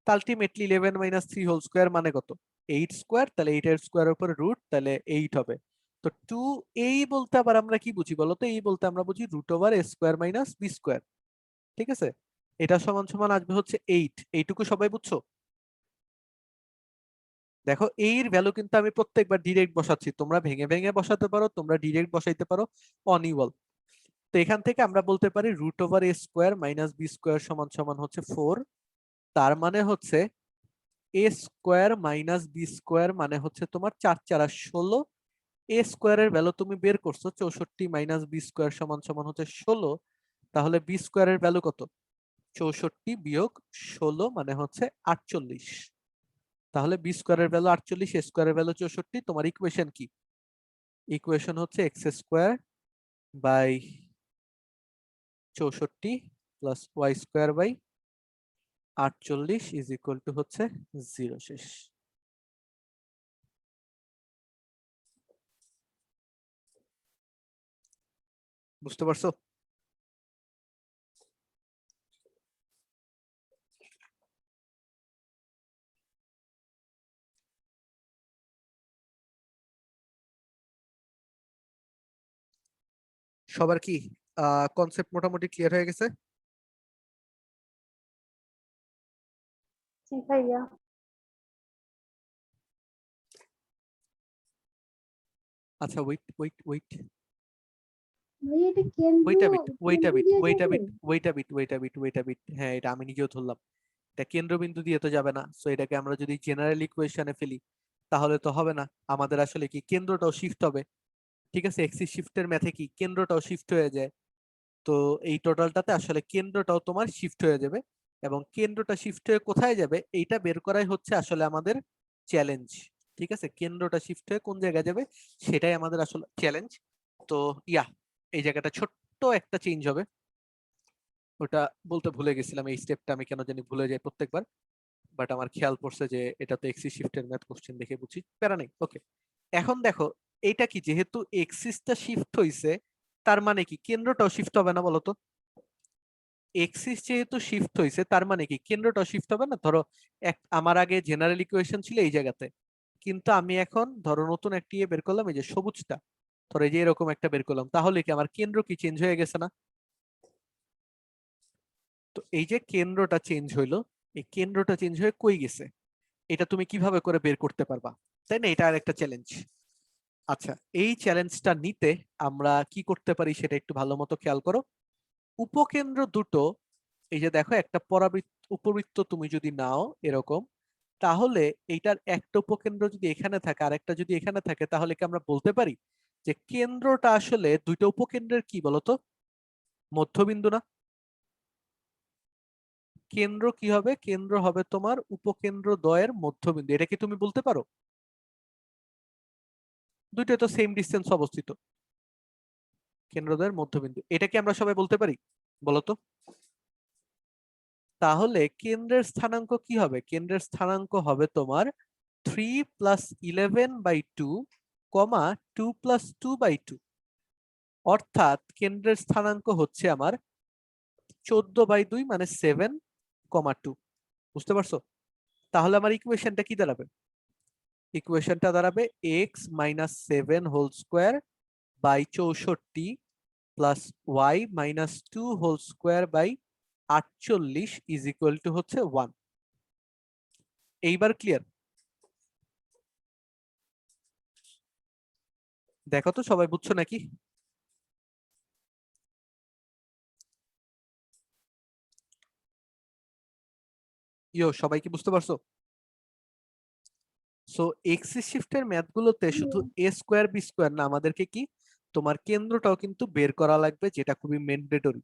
আলটিমেটলি 11 মাইনাস 3 হোল স্কোয়ার মানে কত? 8 স্কোয়ার। তাহলে 8 এর স্কোয়ারের উপর রুট, তাহলে 8 হবে। তো 2 এই বলতে আবার আমরা কি বুঝি বলো তো? এই বলতে আমরা বুঝি root over a square minus b square. ঠিক আছে, এটা সমান সমান আসবে হচ্ছে 8। এইটুকু সবাই বুঝছো? দেখো এর ভ্যালু কিন্তু আমি প্রত্যেকবার ডিরেক্ট বসাচ্ছি, তোমরা ভেঙে ভেঙে বসাতে পারো, তোমরা ডিরেক্ট বসাইতে পারো, অন ইউয়াল। তো এখান থেকে আমরা বলতে পারি root over a square minus b square সমান সমান হচ্ছে 4। তার মানে হচ্ছে a square minus b square মানে হচ্ছে তোমার 4 4 16। a স্কোয়ারের ভ্যালু তুমি বের করছো 64 মাইনাস b স্কোয়ার সমান সমান হচ্ছে 16। তাহলে b স্কোয়ারের ভ্যালু কত? 64 বিয়োগ 16 মানে হচ্ছে 48। তাহলে বি স্কোয়ারের ভ্যালু 48, এ স্কোয়ারের ভ্যালু 64। তোমার ইকুয়েশন কি? ইকুয়েশন হচ্ছে x square by 64 plus Y square by 48 is equal to হচ্ছে 0 শেষ। বুঝতে পারছো? সবার কি কনসেপ্ট মোটামুটি ক্লিয়ার হয়ে গেছে? জি ভাইয়া। আচ্ছা, ওয়েট ওয়েট ওয়েট ভাইয়া এটা কেন্দ্র wait a bit wait a কেন্দ্র বিট দিয়ে ওয়েট আ যাবে? Bit wait a bit wait a bit wait a bit হ্যাঁ, এটা আমি নিজেও ধরলাম। এটা কেন্দ্রবিন্দু দিয়ে তো যাবে না, সো এটাকে আমরা যদি জেনারেল ইকুয়েশনে ফেলি তাহলে তো হবে না। আমাদের আসলে কি কেন্দ্রটাও শিফট হবে। ঠিক আছে, এক্সিস শিফটের ম্যাথে কি কেন্দ্রটাও শিফট হয়ে যায়। তো এই টোটালটাতে আসলে কেন্দ্রটাও তোমার শিফট হয়ে যাবে, এবং কেন্দ্রটা শিফট হয়ে কোথায় যাবে এইটা বের করাই হচ্ছে আসলে আমাদের চ্যালেঞ্জ। ঠিক আছে, কেন্দ্রটা শিফট হয়ে কোন জায়গায় যাবে সেটাই আমাদের আসলে চ্যালেঞ্জ। তো ইয়া, এই জায়গাটা ছোট্ট একটা চেঞ্জ হবে, ওটা বলতে ভুলে গেছিলাম। এই স্টেপটা আমি কেন জানি ভুলে যাই প্রত্যেকবার, বাট আমার খেয়াল পড়ছে যে এটা তো এক্সিস শিফটের ম্যাথ কোশ্চেন দেখে বুঝি, প্যারা নেই। ওকে, এখন দেখো এইটা কি, যেহেতু এক্সিসটা শিফট হইছে তার মানে কি কেন্দ্রটাও শিফট হবে না বলতো? এক্সিস যেহেতু শিফট হয়েছে তার মানে কি কেন্দ্রটাও শিফট হবে না? ধরো আমার আগে জেনারেল ইকুয়েশন ছিল এই জায়গাতে, কিন্তু আমি এখন ধরো নতুন একটি বের করলাম, এই যে সবুজটা, ধরো এই যে এরকম একটা বের করলাম, তাহলে কি আমার কেন্দ্র কি চেঞ্জ হয়ে গেছে না? তো এই যে কেন্দ্রটা চেঞ্জ হইলো, এই কেন্দ্রটা চেঞ্জ হয়ে কই গেছে এটা তুমি কিভাবে করে বের করতে পারবা, তাই না? এটা আর একটা চ্যালেঞ্জ। আচ্ছা, এই চ্যালেঞ্জটা নিতে আমরা কি করতে পারি সেটা একটু ভালো মতো খেয়াল করো। উপকেন্দ্র দুটো, এই যে দেখো একটা উপবৃত্ত তুমি যদি নাও এরকম, তাহলে এইটার একটা উপকেন্দ্র যদি এখানে থাকে আর একটা যদি এখানে থাকে, তাহলে কি আমরা বলতে পারি যে কেন্দ্রটা আসলে দুইটা উপকেন্দ্রের কি বলতো, মধ্যবিন্দু না? কেন্দ্র কি হবে? কেন্দ্র হবে তোমার উপকেন্দ্র দ্বয়ের মধ্যবিন্দু। এটা কি তুমি বলতে পারো? দুইটা তো সেম ডিসটেন্স অবস্থিত, কেন্দ্রদ্বয়ের মধ্যবিন্দু। এটা কি আমরা সবাই বলতে পারি? বলতো। তাহলে কেন্দ্রের স্থানাঙ্ক কি হবে? কেন্দ্রের স্থানাঙ্ক হবে তোমার 3 + 11/2, 2 + 2/2। অর্থাৎ কেন্দ্রের স্থানাঙ্ক হচ্ছে আমার 14/2 মানে 7,2। বুঝতে পারছো? তাহলে আমার ইকুয়েশনটা কি দাঁড়াবে? ইকুয়েশনটা দাঁড়াবে x - 7 হোল স্কোয়ার বাই 64 প্লাস y - 2 whole square by 48 is equal to হচ্ছে 1। এইবার ক্লিয়ার? দেখো তো সবাই বুঝছো নাকি? সবাই কি বুঝতে পারছো? সো এক্সিস শিফটের ম্যাথ গুলোতে শুধু এ স্কোয়ার বি স্কোয়ার না, আমাদেরকে কি তোমার কেন্দ্রটাও কিন্তু বের করা লাগবে, যেটা খুবই ম্যান্ডেটরি।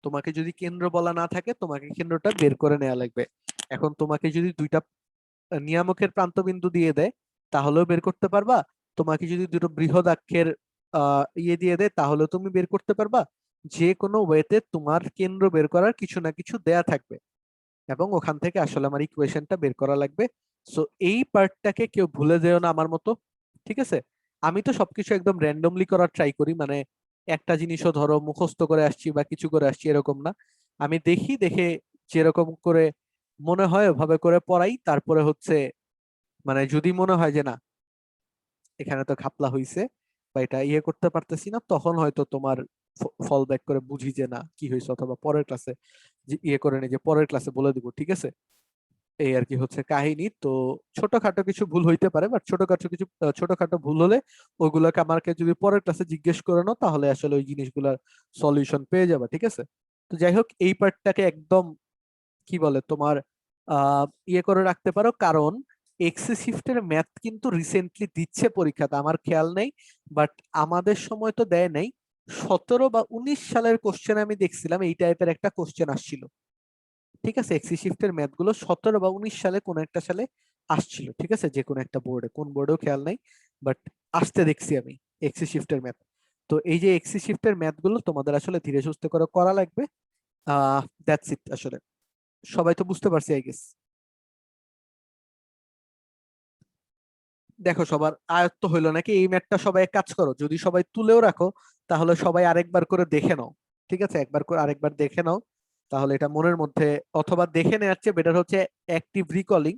তোমাকে যদি কেন্দ্র বলা না থাকে, তোমাকে কেন্দ্রটা বের করে নেওয়া লাগবে। এখন তোমাকে যদি দুইটা নিয়ামকের প্রান্তবিন্দু দিয়ে দেয়, তাহলেও বের করতে পারবা। তোমাকে যদি দুটো বৃহদাক্ষের ইয়ে দিয়ে দেয়, তাহলেও তুমি বের করতে পারবা। যে কোনো ওয়েতে তোমার কেন্দ্র বের করার কিছু না কিছু দেয়া থাকবে, এবং ওখান থেকে আসলে আমার ইকুয়েশনটা বের করা লাগবে। সো এই পার্টটাকে কেউ ভুলে যেও না আমার মতো, ঠিক আছে? আমি তো সবকিছু একদম র্যান্ডমলি করার ট্রাই করি, মানে একটা জিনিসও ধরো মুখস্থ করে আসছি বা কিছু করে আসছি এরকম না। আমি দেখি, দেখে যেরকম করে মনে হয় ওভাবে করে পড়াই। তারপরে হচ্ছে মানে যদি মনে হয় যে না এখানে তো ঘাপলা হইছে বা এটা ইয়ে করতে পারতেছি না, তখন হয়তো তোমার ফল ব্যাক করে বুঝি যে না কি হয়েছে, অথবা পরের ক্লাসে ইয়ে করে নি যে পরের ক্লাসে বলে দিব, ঠিক আছে? এই আর কি হচ্ছে কাহিনী। তো ছোটখাটো কিছু ভুল হইতে পারে, বাট ছোটখাটো ভুল হলে ওইগুলোকে আমাকে যদি পরের ক্লাসে জিজ্ঞেস করে নাও, তাহলে আসলে ওই জিনিসগুলোর সলিউশন পেয়ে যাবে, ঠিক আছে? তো যাই হোক, এই পার্টটাকে একদম কি বলে তোমার ইয়ে করে রাখতে পারো, কারণ এক্সিস শিফটের ম্যাথ কিন্তু রিসেন্টলি দিচ্ছে পরীক্ষাতে, আমার খেয়াল নেই, বাট আমাদের সময় তো দেয় নাই। 17 বা 19 সালের কোশ্চেন আমি দেখছিলাম এই টাইপের একটা কোশ্চেন আসছিল, ঠিক আছে? এক্সি শিফটের ম্যাথ গুলো 17 বা 19 সালে কোন একটা সালে আসছিল, ঠিক আছে? যে কোনো একটা বোর্ডে, কোন বোর্ডেও খেয়াল নাই, বাট আসতে দেখছি আমি এক্সি শিফটের ম্যাথ। তো এই যে এক্সি শিফটের ম্যাথ গুলো তোমাদের আসলে ধীরে সুস্থে করে করা লাগবে। দ্যাটস ইট আসলে। সবাই তো বুঝতে পারছি আই গেস। দেখো সবার আয়ত্ত হইলো নাকি এই ম্যাথটা? সবাই এক কাজ করো, যদি সবাই তুলেও রাখো, তাহলে সবাই আরেকবার করে দেখে নাও, ঠিক আছে? একবার করে আরেকবার দেখে নাও, তাহলে এটা মনের মধ্যে, অথবা দেখে নেওয়ার চেয়ে বেটার হচ্ছে অ্যাক্টিভ রিকলিং।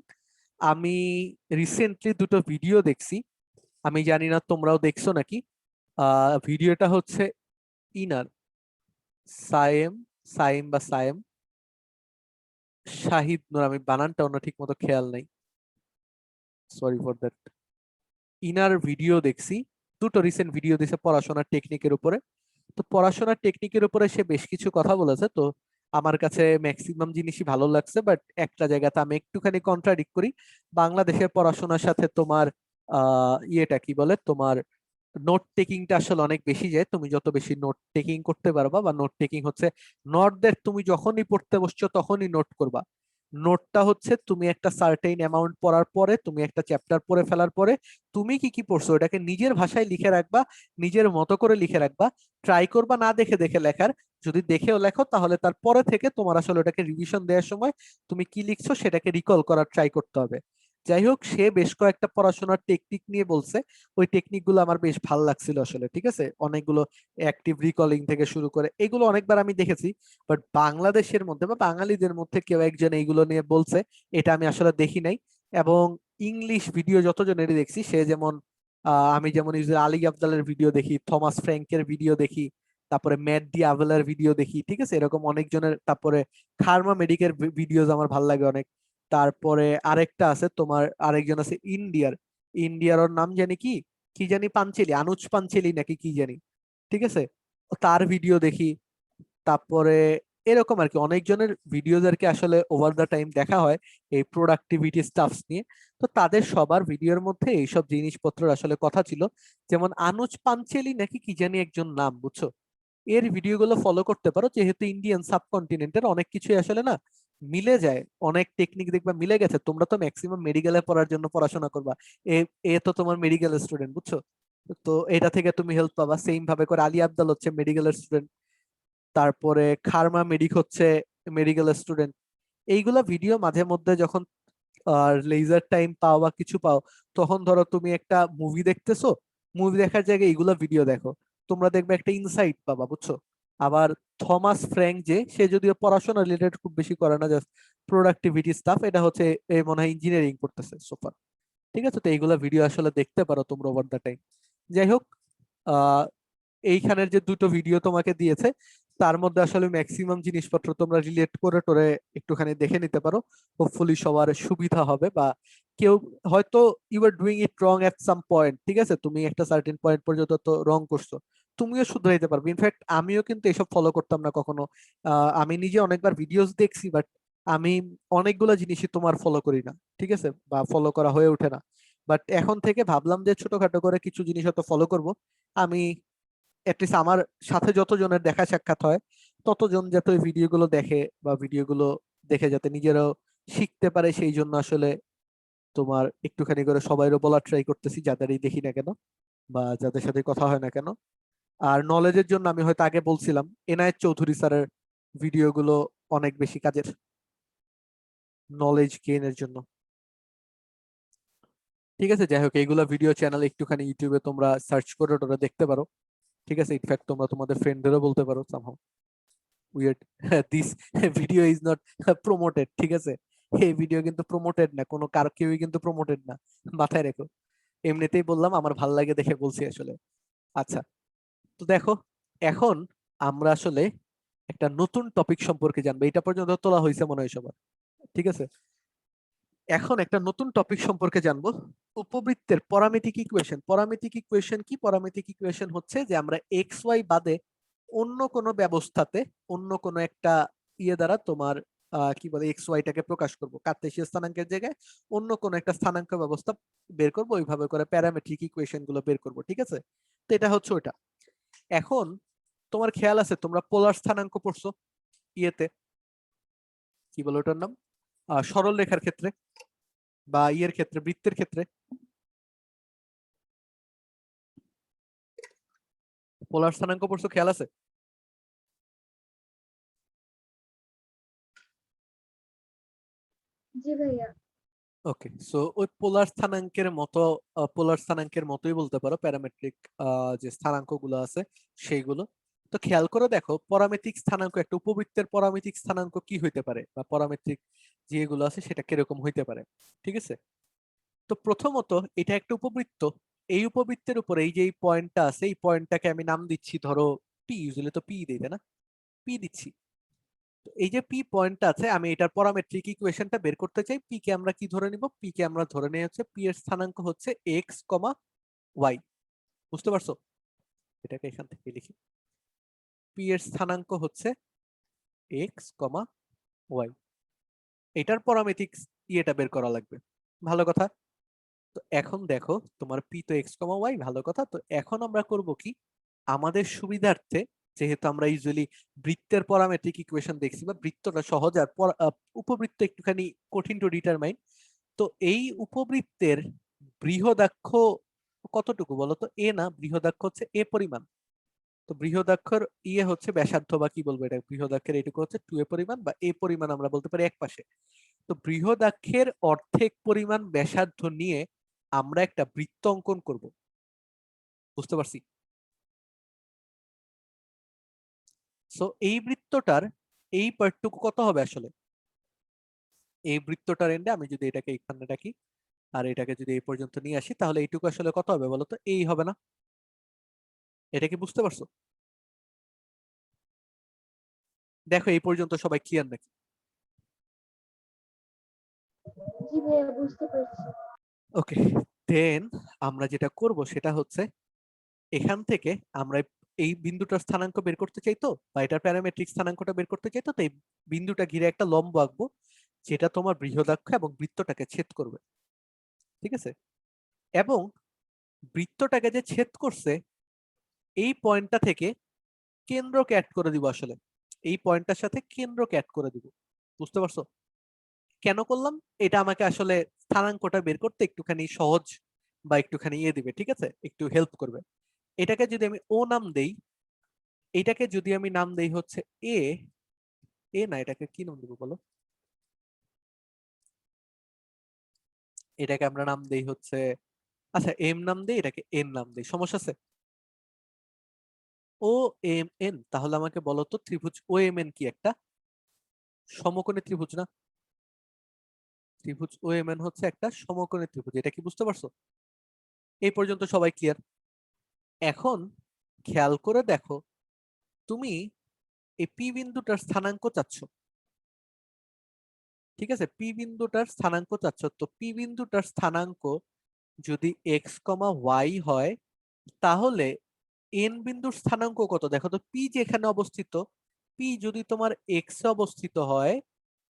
আমি রিসেন্টলি দুটো ভিডিও দেখছি, আমি জানি না তোমরাও দেখছো নাকি। ভিডিওটা হচ্ছে ইনার সায়েম, সাইম বা সায়েম, শাহিদ নূর, আমি বানানটা অন্য ঠিক মতো খেয়াল নাই, sorry for that. Inner video দেখছি, দুটো রিসেন্ট ভিডিও দিছে পড়াশোনার টেকনিকের উপরে। তো পড়াশোনার টেকনিকের উপরে সে বেশ কিছু কথা বলেছে, তো আমার কাছে ম্যাক্সিমাম জিনিসই ভালো লাগছে, বাট একটা জায়গাতে আমি একটুখানি কন্ট্রাডিক্ট করি। বাংলাদেশের পড়াশোনার সাথে তোমার ইয়েটা কি বলে তোমার নোট টেকিংটা আসলে অনেক বেশি যায়। তুমি যত বেশি নোট টেকিং করতে পারবা, বা নোট টেকিং হচ্ছে নট দ্যাট তুমি যখনই পড়তে বসছো তখনই নোট করবা। নোটটা হচ্ছে তুমি একটা সার্টেইন অ্যামাউন্ট পড়ার পরে, তুমি একটা চ্যাপ্টার পড়ে ফেলার পরে তুমি কি কি পড়ছো ওটাকে নিজের ভাষায় লিখে রাখবা, নিজের মতো করে লিখে রাখবা। ট্রাই করবা না দেখে দেখে লেখার। যদি দেখেও লেখো, তাহলে তারপরে থেকে তোমার আসলে ওটাকে রিভিশন দেওয়ার সময় তুমি কি লিখছো সেটাকে রিকল করার ট্রাই করতে হবে। যাই হোক, সে বেশ কয়েকটা পড়াশোনার টেকনিক নিয়ে বলছে, ওই টেকনিক গুলো আমার বেশ ভালো লাগছিল আসলে, ঠিক আছে? অনেকগুলো অ্যাক্টিভ রিকলিং থেকে শুরু করে এগুলো অনেকবার আমি দেখেছি, বাট বাংলাদেশের মধ্যে বা বাঙালিদের মধ্যে কেউ একজন এইগুলো নিয়ে বলছে, এটা আমি আসলে দেখি নাই। এবং ইংলিশ ভিডিও যতজনেরই দেখছি, সে যেমন আমি যেমন ইউজুয়ালি আলী আফজালের ভিডিও দেখি, থমাস ফ্র্যাঙ্কের ভিডিও দেখি, তারপরে ম্যাট ডি আভেলার ভিডিও দেখি, ঠিক আছে? এরকম অনেকজনের, তারপরে খার্মা মেডিকের ভিডিওস আমার ভালো লাগে অনেক। তারপরে আরেকটা আছে তোমার, আরেকজন আছে ইন্ডিয়ার, ইন্ডিয়ার ওর নাম জানি কি, কি জানি পাঞ্চেলি, আনুজ পাঞ্চেলি নাকি কি জানি, ঠিক আছে? তার ভিডিও দেখি। তারপরে এরকম আর কি অনেকজনের ভিডিওস আর কি আসলে ওভার দা টাইম দেখা হয় এই প্রোডাক্টিভিটি স্টাফস নিয়ে। তো তাদের সবার ভিডিওর মধ্যে এইসব জিনিসপত্রের আসলে কথা ছিল। যেমন আনুজ পাঞ্চেলি নাকি কি জানি একজন নাম, বুঝছো? এর ভিডিওগুলো ফলো করতে পারো, যেহেতু ইন্ডিয়ান সাবকন্টিনেন্টের অনেক কিছুই আসলে না মিলে যায়, অনেক টেকনিক দেখবা মিলে গেছে। তোমরা তো ম্যাক্সিমাম মেডিকেলে পড়ার জন্য পড়াশোনা করবা, এ এ তো তোমার মেডিকেল স্টুডেন্ট, বুঝছো? তো এটা থেকে তুমি হেল্প পাবা। সেম ভাবে করে আলী আবদাল হচ্ছে মেডিকেল স্টুডেন্ট, তারপরে খারমা মেডিক হচ্ছে মেডিকেল স্টুডেন্ট। এইগুলা ভিডিও মাঝে মধ্যে যখন লেজার টাইম পাও বা কিছু পাও, তখন ধরো তুমি একটা মুভি দেখতেছো, মুভি দেখার জায়গায় এইগুলা ভিডিও দেখো, তোমরা দেখবে একটা ইনসাইট পাবা, বুঝছো? আবার থমাস ফ্র্যাঙ্ক, যে সে যদিও পড়াশোনা রিলেটেড খুব বেশি করে না, জাস্ট প্রোডাক্টিভিটি স্টাফ, এটা হচ্ছে এ মনে হয় ইঞ্জিনিয়ারিং করতেছে সোফার। ঠিক আছে, তো এইগুলা ভিডিও আসলে দেখতে পারো তোমরা ওভার দ্য টাইম। যাই হোক, আহ এইখানের যে দুটো ভিডিও তোমাকে দিয়েছে, তার মধ্যে আসলে ম্যাক্সিমাম জিনিসপত্র তোমরা রিলেট করে টোরে একটুখানি দেখে নিতে পারো। হোপফুলি সবার সুবিধা হবে। বা কেউ হয়তো you are doing it wrong at some point, ঠিক আছে, তুমি একটা সার্টেন পয়েন্ট পর্যন্ত তো রং করছো, তুমিও শুধরাইতে পারবে। ইনফ্যাক্ট আমিও কিন্তু এসব ফলো করতাম না কখনো। আমি নিজে অনেকবার ভিডিওস দেখছি, বাট আমি অনেকগুলো জিনিসই তোমার ফলো করি না, ঠিক আছে, বা ফলো করা হয়ে ওঠে না। বাট এখন থেকে ভাবলাম যে ছোটখাটো করে কিছু জিনিস হয়তো ফলো করব আমি। অ্যাটলিস্ট আমার সাথে যতজনের দেখা সাক্ষাৎ হয়, ততজন যাতে ওই ভিডিওগুলো দেখে বা ভিডিওগুলো দেখে যাতে নিজেরাও শিখতে পারে, সেই জন্য আসলে তোমার একটুখানি করে সবাইরও বলার ট্রাই করতেছি, যাদেরই দেখি না কেন বা যাদের সাথে কথা হয় না কেন। আর নলেজের জন্য আমি হয়তো আগে বলছিলাম, এনায়েত চৌধুরী স্যারের ভিডিওগুলো অনেক বেশি কাজের নলেজ গেইনের জন্য। ঠিক আছে, যাই হোক, এইগুলা ভিডিও চ্যানেল একটুখানি ইউটিউবে তোমরা সার্চ করে ওটা দেখতে পারো। ঠিক আছে, ইনফ্যাক্ট তোমরা তোমাদের ফ্রেন্ডদেরও বলতে পারো somehow weird this video is not promoted, ঠিক আছে? এই ভিডিও কিন্তু প্রমোটেড না, কোনো কার কেউই কিন্তু প্রমোটেড না, মাথায় রেখো। এমনিতেই বললাম, আমার ভাল লাগে দেখে বলছি আসলে। আচ্ছা, তো দেখো, এখন আমরা আসলে একটা নতুন টপিক সম্পর্কে জানবো। এটা পর্যন্ত তোলা হয়েছে মনে হয় সবার, ঠিক আছে? এখন একটা নতুন টপিক সম্পর্কে জানবো, উপবৃত্তের প্যারামেট্রিক ইকুয়েশন। প্যারামেট্রিক ইকুয়েশন কি? প্যারামেট্রিক ইকুয়েশন হচ্ছে যে আমরা এক্স ওয়াই বাদে অন্য কোনো ব্যবস্থাতে, অন্য কোনো একটা ইয়ে দ্বারা তোমার কি বলে এক্স ওয়াইটাকে প্রকাশ করব, কার্তেশীয় স্থানাঙ্কের জায়গায় অন্য কোনো একটা স্থানাঙ্ক ব্যবস্থা বের করব, ওইভাবে করে প্যারামেট্রিক ইকুয়েশন গুলো বের করব, ঠিক আছে? তো এটা হচ্ছে ওটা। এখন তোমার খেয়াল আছে, তোমরা পোলার স্থানাঙ্ক পড়ছো ইয়েতে, কি বলে ওটার নাম, সরল রেখার ক্ষেত্রে বা ইয়ের ক্ষেত্রে, বৃত্তের ক্ষেত্রে পোলার স্থানাঙ্ক পড়ছো, খেয়াল আছে? জি ভাইয়া। ওকে, সো ওই পোলার স্থানাঙ্কের মতো, পোলার স্থানাঙ্কের মতোই বলতে পারো প্যারামেট্রিক যে স্থানাঙ্ক গুলো আছে সেইগুলো। তো খেয়াল করে দেখো, পরামিতিক স্থানাঙ্ক, একটা উপবৃত্তের পরামিতিক স্থানাঙ্ক কি হইতে পারে, বা পরামেট্রিক যেগুলো আছে সেটা কিরকম হইতে পারে, ঠিক আছে? তো প্রথমত, এটা একটা উপবৃত্ত। এই উপবৃত্তের উপরে এই যে এই পয়েন্টটা আছে, এই পয়েন্টটাকে আমি নাম দিচ্ছি ধরো পি, ইউজুয়ালি তো পি দিই, তাই না? পি দিচ্ছি। তো এই যে পি পয়েন্টটা আছে, আমি এটার প্যারামেট্রিক ইকুয়েশনটা বের করতে চাই। পি কে আমরা কি ধরে নিব? পি কে আমরা ধরে নিই হচ্ছে, পি এর স্থানাঙ্ক হচ্ছে এক্স কমা ওয়াই। বুঝতে পারছো? এটাকে এখান থেকে লিখি, পি এর স্থানাঙ্ক হচ্ছে এক্স কমা ওয়াই। এটার প্যারামেট্রিক ইয়েটা বের করা লাগবে। ভালো কথা। তো এখন দেখো, তোমার পি তো এক্স কমা ওয়াই, ভালো কথা। তো এখন আমরা করব কি, আমাদের সুবিধার্থে, যেহেতু আমরা ইউজুয়ালি বৃত্তের প্যারামেট্রিক ইকুয়েশন দেখছি, বা বৃত্তটা সহজ আর উপবৃত্ত একটুখানি কঠিন টু ডিটারমাইন। তো এই উপবৃত্তের বৃহদাক্ষ কতটুকু বলতো? এ না, বৃহদাক্ষ হচ্ছে এ পরিমাণ। তো বৃহদাক্ষর ইয়ে হচ্ছে ব্যাসার্ধ, বা কি বলবো এটা, বৃহদাক্ষের এইটুকু হচ্ছে 2a পরিমাণ, বা এ পরিমাণ আমরা বলতে পারি এক পাশে। তো বৃহদাক্ষের অর্ধেক পরিমাণ ব্যাসার্ধ নিয়ে আমরা একটা বৃত্ত অঙ্কন করব। বুঝতে পারছি? সো এই বৃত্তটার এই পার্টটুকু কত হবে আসলে? এই বৃত্তটার এন্ডে আমি যদি এটাকে এখানে রাখি আর এটাকে যদি এই পর্যন্ত নিয়ে আসি, তাহলে এইটুকু আসলে কত হবে বলতো? এই হবে না? এটা কি বুঝতে পারছো? দেখো এই পর্যন্ত সবাই ক্লিয়ার নাকি? জি ভাইয়া, বুঝতে পারছি। ওকে, দেন আমরা যেটা করব সেটা হচ্ছে, এখান থেকে আমরা এই বিন্দুটার স্থানাঙ্ক বের করতে চাইতো বা এটার প্যারামেট্রিক স্থানাঙ্কটা বের করতে চাইতো, তো এই বিন্দুটা ঘিরে একটা লম্ব আঁকবো যেটা তোমার বৃহদাক্ষ এবং বৃত্তটাকে ছেদ করবে। ঠিক আছে, এবং বৃত্তটাকে যে ছেদ করছে এই পয়েন্টটা থেকে কেন্দ্রকে অ্যাড করে দিব। আসলে এই পয়েন্টটার সাথে কেন্দ্রকে অ্যাড করে দিব। বুঝতে পারছো কেন করলাম? এটা আমাকে আসলে স্থানাঙ্কটা বের করতে একটুখানি সহজ বা একটুখানি দিবে, ঠিক আছে, একটু হেল্প করবে। এটাকে যদি আমি ও নাম দেই, এটাকে যদি আমি নাম দেই হচ্ছে এ, না এটাকে কি নাম দেবো বলো? এটাকে আমরা নাম দেই হচ্ছে, আচ্ছা এম নাম দেই, এটাকে এন নাম দেই, সমস্যা আছে? ও এম এন, তাহলে আমাকে বলো তো ত্রিভুজ ও এম এন কি একটা সমকোণী ত্রিভুজ না? ত্রিভুজ ও এম এন হচ্ছে একটা সমকোণী ত্রিভুজ, এটা কি বুঝতে পারছো? এই পর্যন্ত সবাই ক্লিয়ার? এখন খেয়াল করে দেখো, তুমি এই পি বিন্দুটার স্থানাঙ্ক চাচ্ছ, ঠিক আছে, পি বিন্দুটার স্থানাঙ্ক চাচ্ছ। তো পি বিন্দুটার স্থানাঙ্ক যদি এক্স কমা ওয়াই হয়, তাহলে এন বিন্দুর স্থানাঙ্ক কত? দেখো তো, পি যেখানে অবস্থিত, পি যদি তোমার এক্স এ অবস্থিত হয়,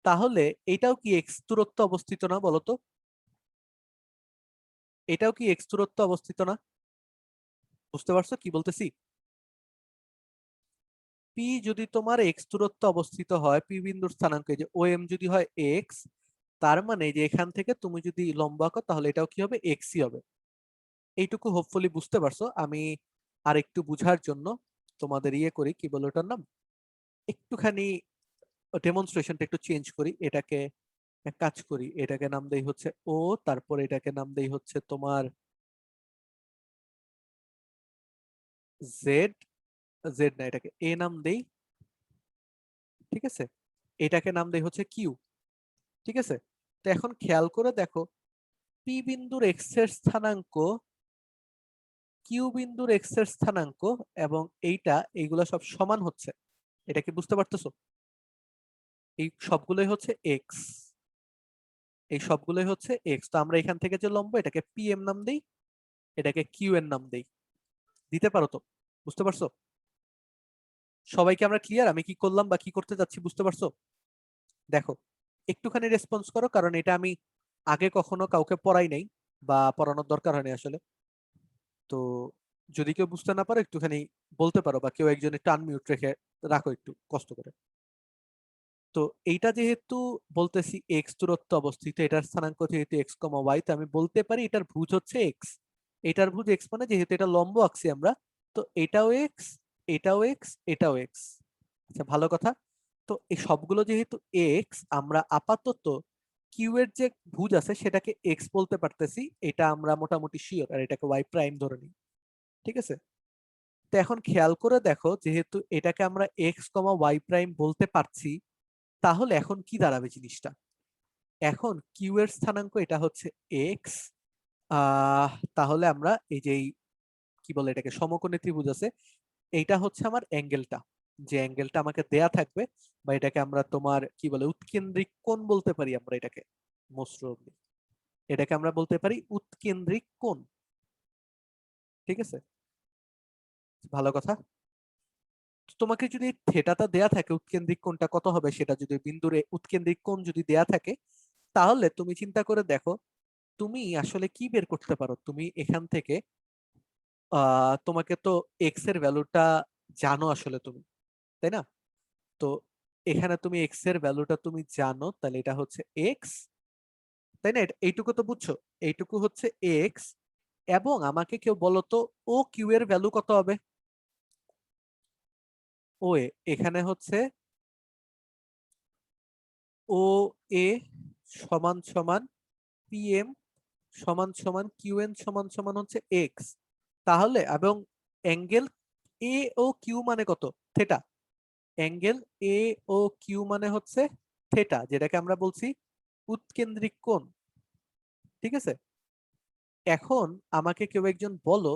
তাহলে এটাও কি এক্স দূরত্ব অবস্থিত না বলো তো? এটাও কি এক্স দূরত্ব অবস্থিত না? বুঝতে পারছো কি বলতেছি? পি যদি তোমার এক্স দূরত্ব অবস্থিত হয়, পি বিন্দুর স্থানাঙ্ক এই যে ও এম যদি হয় এক্স, তার মানে যে এখান থেকে তুমি যদি লম্ব আঁকো তাহলে এটাও কি হবে? এক্সই হবে। এইটুকু হোপফুলি বুঝতে পারছো। আমি আর একটু বুঝার জন্য তোমাদের করি, কি বলে ওটার নাম, একটুখানি ডেমনস্ট্রেশনটা একটু চেঞ্জ করি। এটাকে এক কাজ করি, এটাকে নাম দেই হচ্ছে ও, তারপর এটাকে নাম দেই হচ্ছে তোমার জেড, জেড না এটাকে এ নাম দেই, ঠিক আছে, এটাকে নাম দেই হচ্ছে কিউ। ঠিক আছে, তো এখন খেয়াল করে দেখো, পি বিন্দুর এক্স এর স্থানাঙ্ক, কিউ বিন্দুর এক্স এর স্থানাঙ্ক এবং এইগুলা সব সমান হচ্ছে। এটা কি বুঝতে পারতেছো? এই সবগুলোই হচ্ছে এক্স, এই সবগুলোই হচ্ছে এক্স। তো আমরা এখান থেকে যে লম্ব, এটাকে পি এম নাম দেই, এটাকে কিউ এর নাম দেই। দিতে পারো তো? বুঝতে পারছো? সবাইকে আমরা ক্লিয়ার আমি কি করলাম বা কি করতে যাচ্ছি? বুঝতে পারছো? দেখো একটুখানি রেসপন্স করো, কারণ এটা আমি আগে কখনো কাউকে পড়াই নাই বা পড়ানোর দরকার হয়নি আসলে। তো যদি কেউ বুঝতে না পারো একটুখানি বলতে পারো, বা কেউ একজন একটু আনমিউট রেখে রাখো একটু কষ্ট করে। তো এইটা যেহেতু বলতেছি এক্স দূরত্ব অবস্থিত, এটার স্থানাঙ্ক যেহেতু এক্স কমা ওয়াই, তো আমি বলতে পারি এটার ভুজ হচ্ছে এক্স। এটার ভুজ এক্স মানে যেহেতু এটা লম্ব আঁকছি আমরা, তো এটাও এক্স, এটাও এক্স, এটাও এক্স। আচ্ছা ভালো কথা। তো এই সবগুলো যেহেতু এক্স, আমরা আপাতত কিউ এর যে ভুজ আছে সেটাকে এক্স বলতে পারতেছি, এটা আমরা মোটামুটি শিওর, আর এটাকে ওয়াই প্রাইম ধরে নিই। ঠিক আছে, তো এখন খেয়াল করে দেখো, যেহেতু এটাকে আমরা এক্স কমা ওয়াই প্রাইম বলতে পারছি, তাহলে এখন কি দাঁড়াবে জিনিসটা? এখন কিউ এর স্থানাঙ্ক এটা হচ্ছে এক্স, তাহলে আমরা এই যে কি বলে এটাকে সমকোণী ত্রিভুজ আছে, এইটা হচ্ছে আমার অ্যাঙ্গেলটা, যে অ্যাঙ্গেলটা আমাকে দেয়া থাকবে, বা এটাকে আমরা তোমার কি বলে উৎকেন্দ্রিক কোণ বলতে পারি আমরা এটাকে, মোস্ট প্রবাবলি এটাকে আমরা বলতে পারি উৎকেন্দ্রিক কোণ। ঠিক আছে, ভালো কথা। তোমাকে যদি থেটাটা দেয়া থাকে, উৎকেন্দ্রিক কোণটা কত হবে সেটা যদি বিন্দুর উৎকেন্দ্রিক কোণ যদি দেয়া থাকে, তাহলে তুমি চিন্তা করে দেখো তুমি আসলে কি বের করতে পারো। তুমি এখান থেকে তোমাকে তো এক্স এর ভ্যালুটা জানো আসলে তুমি, তাই না? তো এখানে তুমি এক্স এর ভ্যালুটা তুমি জানো, তাহলে এটা হচ্ছে এক্স, তাই না? এইটুকু তো বুঝছো, এইটুকু হচ্ছে এক্স। এবং আমাকে কেউ বলো তো ও কিউ এর ভ্যালু কত হবে? ও এখানে হচ্ছে ও এ সমান সমান পি এম সমান সমান কিউ এন সমান সমান হচ্ছে এক্স। তাহলে এবং অ্যাঙ্গেল এ ও কিউ মানে কত? Theta. Angle A O Q মানে হচ্ছে থেটা, যেটাকে আমরা বলছি উৎকেন্দ্রিক কোণ। ঠিক আছে, এখন আমাকে কেউ একজন বলো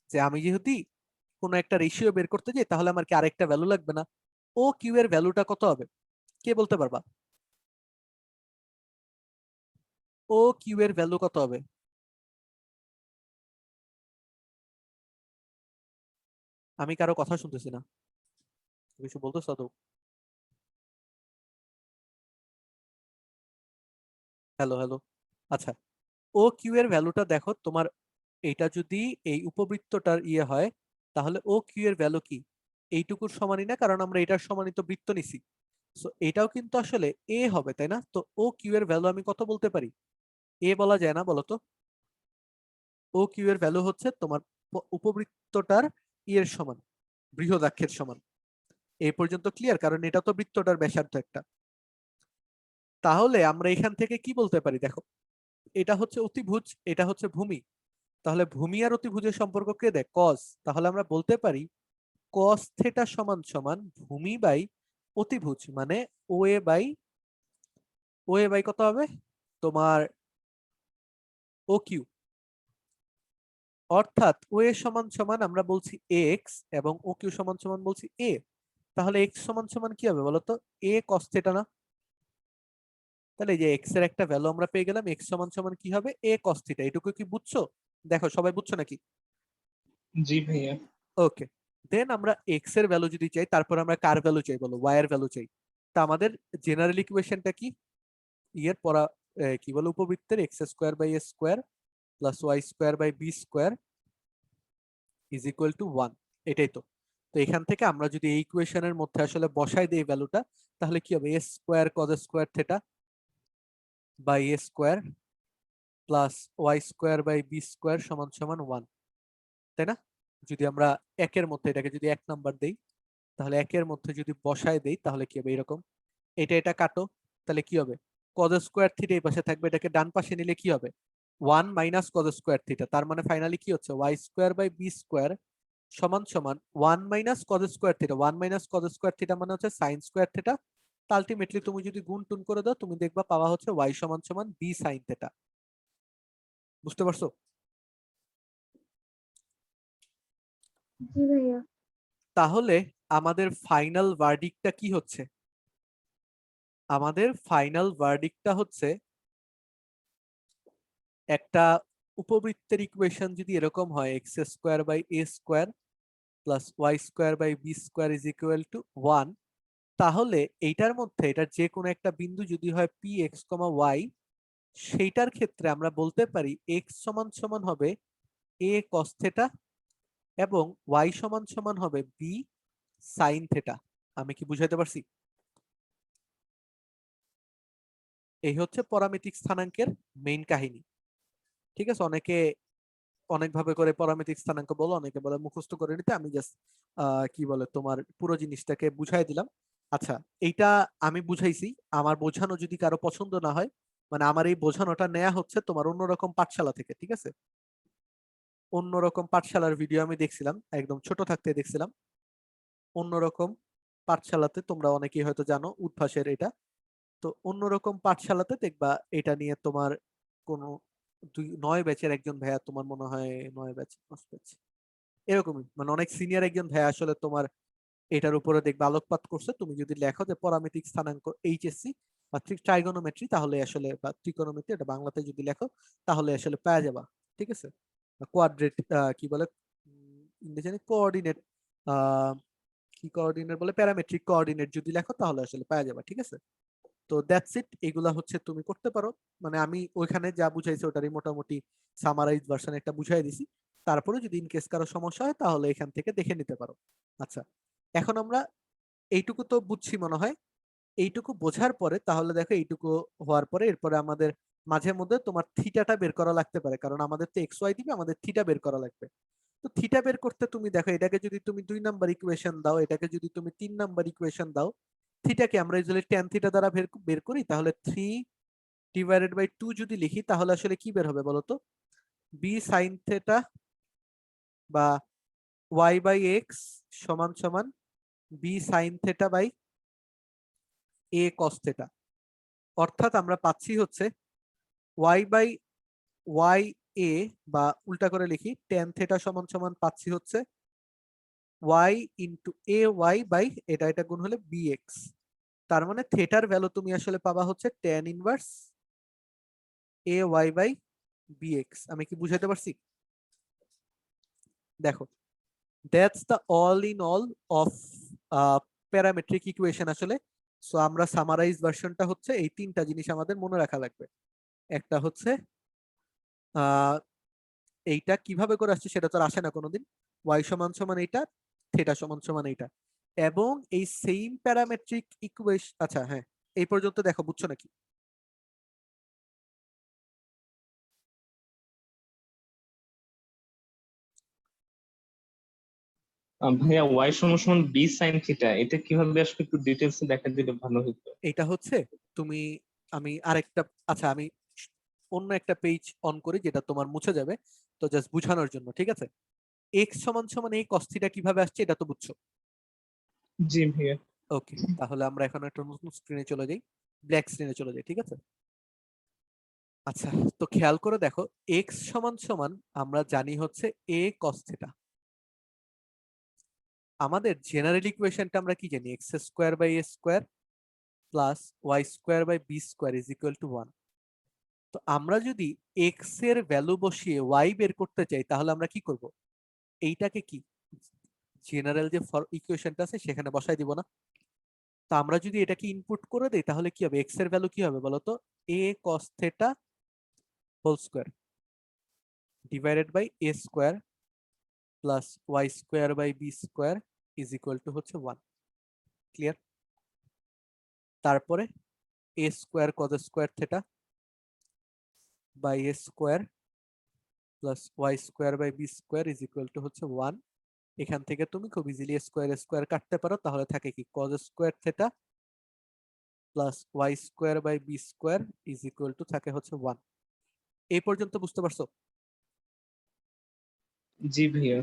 যে আমি যদি কোনো একটা রেশিও বের করতে যাই, তাহলে আমার কি আরেকটা ভ্যালু লাগবে না? ও কিউ এর ভ্যালুটা কত হবে? কে বলতে পারবা? ও কিউ এর ভ্যালু কত হবে? আমি কারো কথা শুনতেছি না, কিছু বলতেছ তো? Hello hello. আচ্ছা, ও কিউ এর ভ্যালুটা দেখো তোমার, এটা যদি এই উপবৃত্তটার ইয়ে হয় তাহলে ও কিউ এর ভ্যালু কি এইটুকুর সমানই না, কারণ আমরা এটার সমানই তো বৃত্ত নিছি। সো এটাও কিন্তু আসলে এ হবে, তাই না? তো ও কিউ এর ভ্যালু আমি কত বলতে পারি? এ বলা যায় না বলো তো? ও কিউ এর ভ্যালু হচ্ছে তোমার উপবৃত্তটার ইয়ের সমান, বৃহদাক্ষের সমান। এই পর্যন্ত ক্লিয়ার? কারণ এটা তো বৃত্তটার ব্যাসার্ধ একটা। তাহলে আমরা এখান থেকে কি বলতে পারি দেখো, এটা হচ্ছে অতিভুজ, এটা হচ্ছে ভূমি। তাহলে ভূমি আর অতিভুজের সম্পর্ক কে দেয়? কস। তাহলে আমরা বলতে পারি কস থেটা সমান সমান ভূমি বাই অতিভুজ, মানে ও এ বাই কত হবে তোমার ও কিউ। অর্থাৎ ও এ সমান সমান আমরা বলছি এক্স এবং ও কিউ সমান সমান বলছি এ। তাহলে এক্স সমান সমান কি হবে বলতো? এ কস থেটা না? তাহলে এই যে এক্স এর একটা ভ্যালু আমরা পেয়ে গেলাম, এক্স সমান সমান কি হবে? এ কস থিটা। এটুকু কি বুঝছো? দেখো সবাই বুঝছো নাকি? জি ভাইয়া। ওকে, দেন আমরা এক্স এর ভ্যালু যদি চাই, তারপর আমরা কার ভ্যালু চাই বলো? ওয়াই এর ভ্যালু চাই। তা আমাদের জেনারেল ইকুয়েশনটা কি? ইয়ের পড়া কি বলে, উপবৃত্তের X square by A square plus Y square by B square is equal to 1। এটাই তো। তো এখান থেকে আমরা যদি এই ইকুয়েশনের মধ্যে আসলে বসাই দিই ভ্যালুটা, তাহলে কি হবে? A square cos square theta by A square plus Y square by B square সমান সমান 1, তাই না? যদি আমরা একের মধ্যে এটাকে যদি 1 নাম্বার দেই, তাহলে একের মধ্যে যদি বসায় দেই তাহলে কি হবে? এরকম। এটা কাটো, তাহলে কি হবে? কজ স্কোয়ার থিটা এই পাশে থাকবে, এটাকে ডান পাশে নিলে কি হবে? 1 মাইনাস কজ স্কোয়ার থিটা। তার মানে ফাইনালি কি হচ্ছে? Y square by B square সমান সমান 1 minus cos square theta. 1 minus cos square theta মানে হচ্ছে সাইন স্কোয়ার থিটা। আলটিমেটলি তুমি যদি গুণ টুন করে দাও, তুমি দেখবা পাওয়া হচ্ছে ওয়াই সমান সমান বি সাইন থিটা। বুঝতে পারছো? জি ভাইয়া। তাহলে আমাদের ফাইনাল ভার্ডিক্টটা কি হচ্ছে? আমাদের ফাইনাল ভার্ডিক্টটা হচ্ছে একটা উপবৃত্তের ইকুয়েশন যদি এরকম হয়, x square by A square plus Y square by B square is equal to 1, তাহলে এইটার মধ্যে এটার যে কোনো একটা বিন্দু যদি হয় পি এক্স কমা ওয়াই, সেইটার ক্ষেত্রে আমরা বলতে পারি এক্স সমান সমান হবে এ কস থেটা এবং ওয়াই সমান সমান হবে বি সাইন থেটা। আমি কি বুঝাইতে পারছি? এই হচ্ছে পরামিতিক স্থানাঙ্কের মেইন কাহিনী। ঠিক আছে, অনেকে অনেকভাবে করে পরামিতিক স্থানাঙ্ক বলো, অনেকে বলে মুখস্থ করে নিতে। আমি জাস্ট কি বলে তোমার পুরো জিনিসটাকে বুঝাই দিলাম। আচ্ছা, এইটা আমি বুঝাইছি। আমার বোঝানো যদি কারো পছন্দ না হয়, মানে আমার এই বোঝানোটা নেওয়া হচ্ছে তোমার অন্যরকম পাঠশালা থেকে, ঠিক আছে? অন্যরকম পাঠশালার ভিডিও আমি দেখছিলাম, একদম ছোট থাকতে দেখছিলাম। অন্যরকম পাঠশালাতে, তোমরা অনেকেই হয়তো জানো উদ্ভাসের এটা। তো অন্যরকম পাঠশালাতে দেখবা এটা নিয়ে তোমার কোনো 9 ব্যাচের একজন ভাইয়া, তোমার মনে হয় 9 ব্যাচ 10 ব্যাচ এরকমই, মানে অনেক সিনিয়র একজন ভাইয়া আসলে তোমার এটার উপরে দেখবে আলোকপাত করছে। তুমি যদি লেখো যে পরামিতিক স্থানাঙ্ক এইচএসসি বা ট্রাইগোনোমেট্রি, তাহলে আসলে, বা ত্রিকোণমিতি, এটা বাংলাতে যদি লেখো তাহলে আসলে পাওয়া যাবা। ঠিক আছে, কোয়াড্রেট কি বলে ইংরেজি কোঅর্ডিনেট, কি কোঅর্ডিনেট বলে, প্যারামেট্রিক কোঅর্ডিনেট যদি লেখো তাহলে আসলে পাওয়া যাবে। ঠিক আছে, তো দ্যাটস ইট। এগুলা হচ্ছে তুমি করতে পারো। মানে আমি ওইখানে যা বুঝাইছি ওটারই মোটামুটি সামারাইজ ভার্সন একটা বুঝাই দিছি। তারপরে যদি ইন কেস কারো সমস্যা হয় তাহলে এখান থেকে দেখে নিতে পারো। আচ্ছা, এখন আমরা এইটুকু তো বুঝছি মনে হয়। এইটুকু বোঝার পরে তাহলে দেখো, এইটুকু হওয়ার পরে এরপরে আমাদের মাঝে মধ্যে তোমার থিটাটা বের করা লাগতে পারে, কারণ আমাদের তো এক্স ওয়াই দিবে, আমাদের থিটা বের করা লাগবে। তো থিটা বের করতে তুমি দেখো, এটাকে যদি তুমি 2 নাম্বার ইকুয়েশন দাও, এটাকে যদি তুমি 3 নাম্বার ইকুয়েশন দাও, থিটাকে আমরা যদি ট্যান থিটা দ্বারা বের করি, তাহলে 3/2 যদি লিখি তাহলে আসলে কি বের হবে বলতো? বি সাইন থেটা বা ওয়াই বাই এক্স সমান সমান b sine theta by a cos theta. অর্থাৎ আমরা পাচ্ছি হচ্ছে ওয়াই বাই ওয়াই এ, বা উল্টা করে লিখি ট্যান থেটা সমান সমান পাচ্ছি হচ্ছে y into a y by এটা গুণ হলে বি এক্স। তার মানে থেটার ভ্যালু তুমি আসলে পাবা হচ্ছে tan inverse a y by b x. আমি কি বুঝাতে পারছি? দেখো, that's the all in all of parametric equation আসলে। সো আমরা সামারাইজ ভার্সনটা হচ্ছে এই তিনটা জিনিস আমাদের মনে রাখা লাগবে। একটা হচ্ছে এইটা কিভাবে করে আসছে সেটা তো আর আসে না কোনোদিন, y সমান সমান এইটা, থিটা সমান সমান এইটা, এবং এই সেম প্যারামেট্রিক ইকুয়েশন। আচ্ছা হ্যাঁ, এই পর্যন্ত দেখো, বুঝছো নাকি? ভাইয়া y সমান সমান b sin থিটা, এটা কিভাবে আসলে একটু ডিটেলস দেখা দিলে ভালো হতো। এটা হচ্ছে তুমি, আমি আরেকটা, আচ্ছা আমি অন্য একটা পেজ অন করি যেটা তোমার মুছে যাবে, তো জাস্ট বুঝানোর জন্য, ঠিক আছে? x সমান সমান এই cos থিটা কিভাবে আসছে এটা তো বুঝছো? জি ভাইয়া। ওকে, তাহলে আমরা এখন একটা নতুন স্ক্রিনে চলে যাই, ব্ল্যাক স্ক্রিনে চলে যাই, ঠিক আছে? আচ্ছা, তো খেয়াল করে দেখো, x সমান সমান আমরা জানি হচ্ছে a cos থিটা। আমাদের জেনারেল ইকুয়েশনটা আমরা কি জানি? X square by A square plus Y square by B square is equal to 1। তো আমরা যদি এক্স এর ভ্যালু বসিয়ে ওয়াই বের করতে চাই তাহলে আমরা কি করব? এইটাকে কি জেনারেল যে ইকুয়েশনটা আছে সেখানে বসাই দিব না? তো আমরা যদি এটাকে ইনপুট করে দেই তাহলে কি হবে? এক্স এর ভ্যালু কি হবে বলতো? A cos theta whole square divided by A square plus Y square by B square is equal to হচ্ছে 1। ক্লিয়ার? তারপরে A square cos square theta by A square plus Y square by B square is equal to হচ্ছে 1। এখান থেকে তুমি খুব easily square square কাটতে পারো, তাহলে থাকে কি cos square theta plus Y square by B square is equal to থাকে হচ্ছে 1। এই পর্যন্ত বুঝতে পারছো? জি ভাইয়া।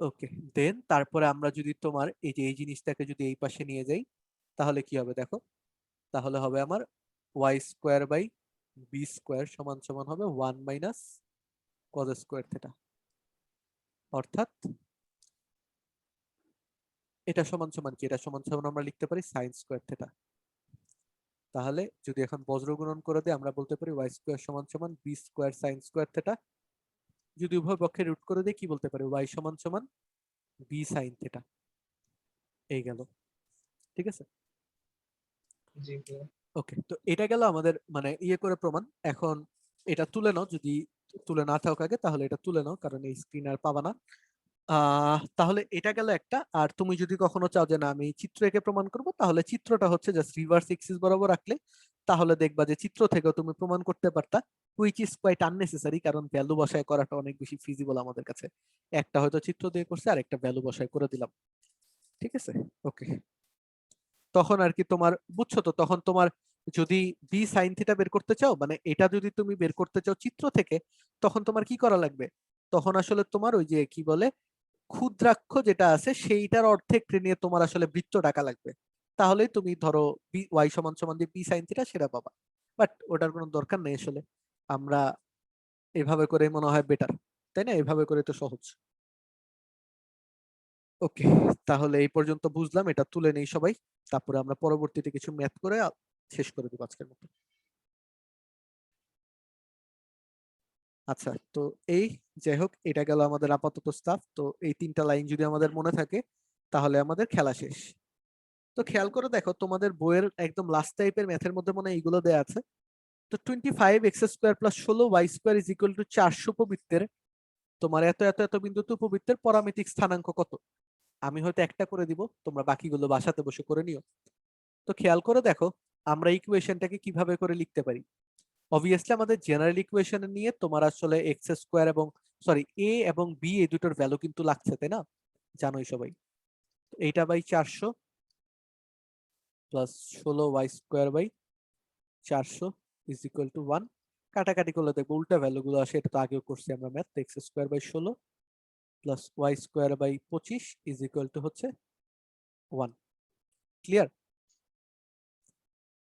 ওকে, দেন তারপরে আমরা যদি তোমার এই যে এই জিনিসটাকে যদি এই পাশে নিয়ে যাই তাহলে কি হবে দেখো, তাহলে হবে আমার y square by B square সমান সমান হবে 1 মাইনাস কজ স্কোয়ার থেটা, অর্থাৎ এটা সমান সমান কি? এটা সমান সমান আমরা লিখতে পারি সাইন স্কোয়ার থেটা। তাহলে যদি এখন বজ্র গুণন করে দিই আমরা বলতে পারি ওয়াই স্কোয়ার সমান সমান b square sine square theta. যদি উভয় পক্ষে রুট করে দিই কি বলতে পারি? ওয়াই সমান সমান বি সাইন থেটা। এই গেল, ঠিক আছে? জি ভাইয়া। ওকে, তো এটা গেল আমাদের মানে ইয়ে করে প্রমাণ। এখন এটা তুলে নাও, যদি তুলে না থাকো আগে তাহলে এটা তুলে নাও, কারণ এই স্ক্রিন আর পাবা না। তাহলে এটা গেল একটা। আর তুমি যদি কখনো চাও যে না আমি চিত্র এঁকে প্রমাণ করব, তাহলে চিত্রটা হচ্ছে জাস্ট রিভার্স এক্সিস বরাবর রাখলে তাহলে দেখবা যে চিত্র থেকেও তুমি প্রমাণ করতে পারতা, হুইচ ইজ কোয়াইট আননেসেসারি, কারণ ভ্যালু বসায় করাটা অনেক বেশি ফিজিবল আমাদের কাছে। একটা হয়তো চিত্র দিয়ে করছে আর একটা ভ্যালু বসায় করে দিলাম, ঠিক আছে? ওকে, তখন আর কি তোমার বুঝছো তো, তখন তোমার যদি বি সাইন থিটা বের করতে চাও, মানে এটা যদি তুমি বের করতে চাও চিত্র থেকে, তখন তোমার কি করা লাগবে? তখন আসলে তোমার ওই যে কি বলে ক্ষুদ্রাক্ষ যেটা আছে সেইটার অর্ধেক নিয়ে তোমার আসলে বৃত্ত টাকা লাগবে, তাহলেই তুমি ধরো ওয়াই সমান সমান যে বি সাইন থিটা সেটা পাবা। বাট ওটার কোনো দরকার নেই আসলে, আমরা এভাবে করে মনে হয় বেটার, তাই না? এভাবে করে তো সহজ। ওকে, তাহলে এই পর্যন্ত বুঝলাম, এটা তুলে নেই সবাই, তারপরে আমরা পরবর্তীতে কিছু ম্যাথ করে শেষ করে দেবো আজকের মতো। আচ্ছা, তো এই যাই হোক, এটা গেল আমাদের আপাতত স্টাফ। তো এই তিনটা লাইন যদি আমাদের মনে থাকে তাহলে আমাদের খেলা শেষ। তো খেয়াল করে দেখো, তোমাদের বইয়ের একদম লাস্ট টাইপের ম্যাথের মধ্যে মনে হয় এইগুলো দেয়া আছে। তো 25 x square plus 16 y square is equal to 400 উপবৃত্তের তোমার এত এত এত বিন্দুতে উপবৃত্তের পরামিতিক স্থানাঙ্ক কত? আমি হয়তো একটা করে দিব, তোমরা বাকিগুলো বাসাতে বসে করে নিও। তো খেয়াল করে দেখো, আমরা ইকুয়েশনটাকে কিভাবে করে লিখতে পারি। অবভিয়াসলি আমাদের জেনারেল ইকুয়েশন নিয়ে তোমার আসলে এক্স স্কোয়ার এবং সরি এ এবং বি এই দুটোর ভ্যালু কিন্তু লাগছে, তাই না? জানোই সবাই। এইটা by 400 plus 16 y square by 400 is equal to 1। কাটাকাটি করলে দেখবো উল্টা ভ্যালু গুলো আসে, এটা তো আগেও করছি আমরা math. X square by 16 plus Y square by 25 is equal to হচ্ছে 1। ক্লিয়ার?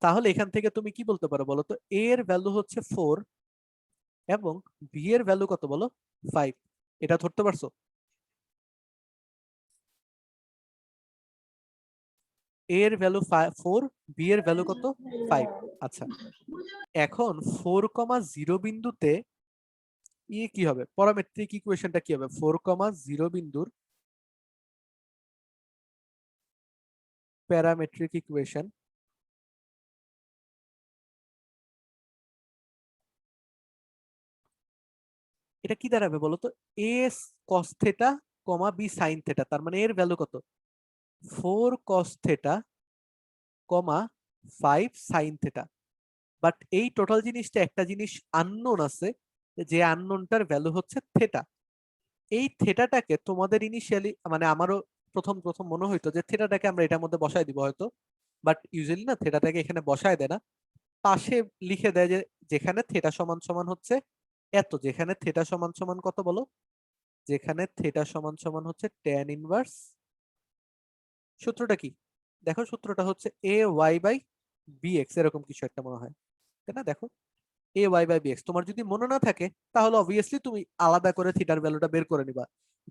তাহলে এখান থেকে তুমি কি বলতে পারো বলো তো? এ এর ভ্যালু হচ্ছে 4 এবং বি এর ভ্যালু কত বলো? 5। এটা ধরতে পারছো? এ এর ভ্যালু 4, বি এর ভ্যালু কত? 5। আচ্ছা, এখন 4,0 বিন্দুতে কি হবে? প্যারামেট্রিক ইকুয়েশনটা কি হবে? 4,0 বিন্দুর প্যারামেট্রিক ইকুয়েশন এটা কি দাঁড়াবে বলো তো? a cos theta comma b sin theta, তার মানে এর ভ্যালু কত? 4 cos theta comma 5 sin theta. But এই টোটাল জিনিসটা একটা জিনিস আননোন আছে, যে আননোনটার ভ্যালু হচ্ছে থিটা। এই থিটাটাকে তোমাদের ইনিশিয়ালি, মানে আমারও প্রথম প্রথম মনে হইতো যে থিটাটাকে আমরা এটার মধ্যে বসায় দিব হয়তো, বাট ইউজুয়ালি না, থিটাটাকে এখানে বসায় দেয় না, পাশে লিখে দেয় যে যেখানে থিটা সমান সমান হচ্ছে এত, যেখানে থিটা সমান সমান কত বলো? যেখানে থিটা সমান সমান হচ্ছে tan ইনভার্স, সূত্রটা কি দেখো, সূত্রটা হচ্ছে a y বাই bx, এরকম কিছু একটা মনে হয়, তাই না? দেখো a y বাই bx, তোমার যদি মনে না থাকে তাহলে অবভিয়াসলি তুমি আলাদা করে থিটার ভ্যালুটা বের করে নিবা,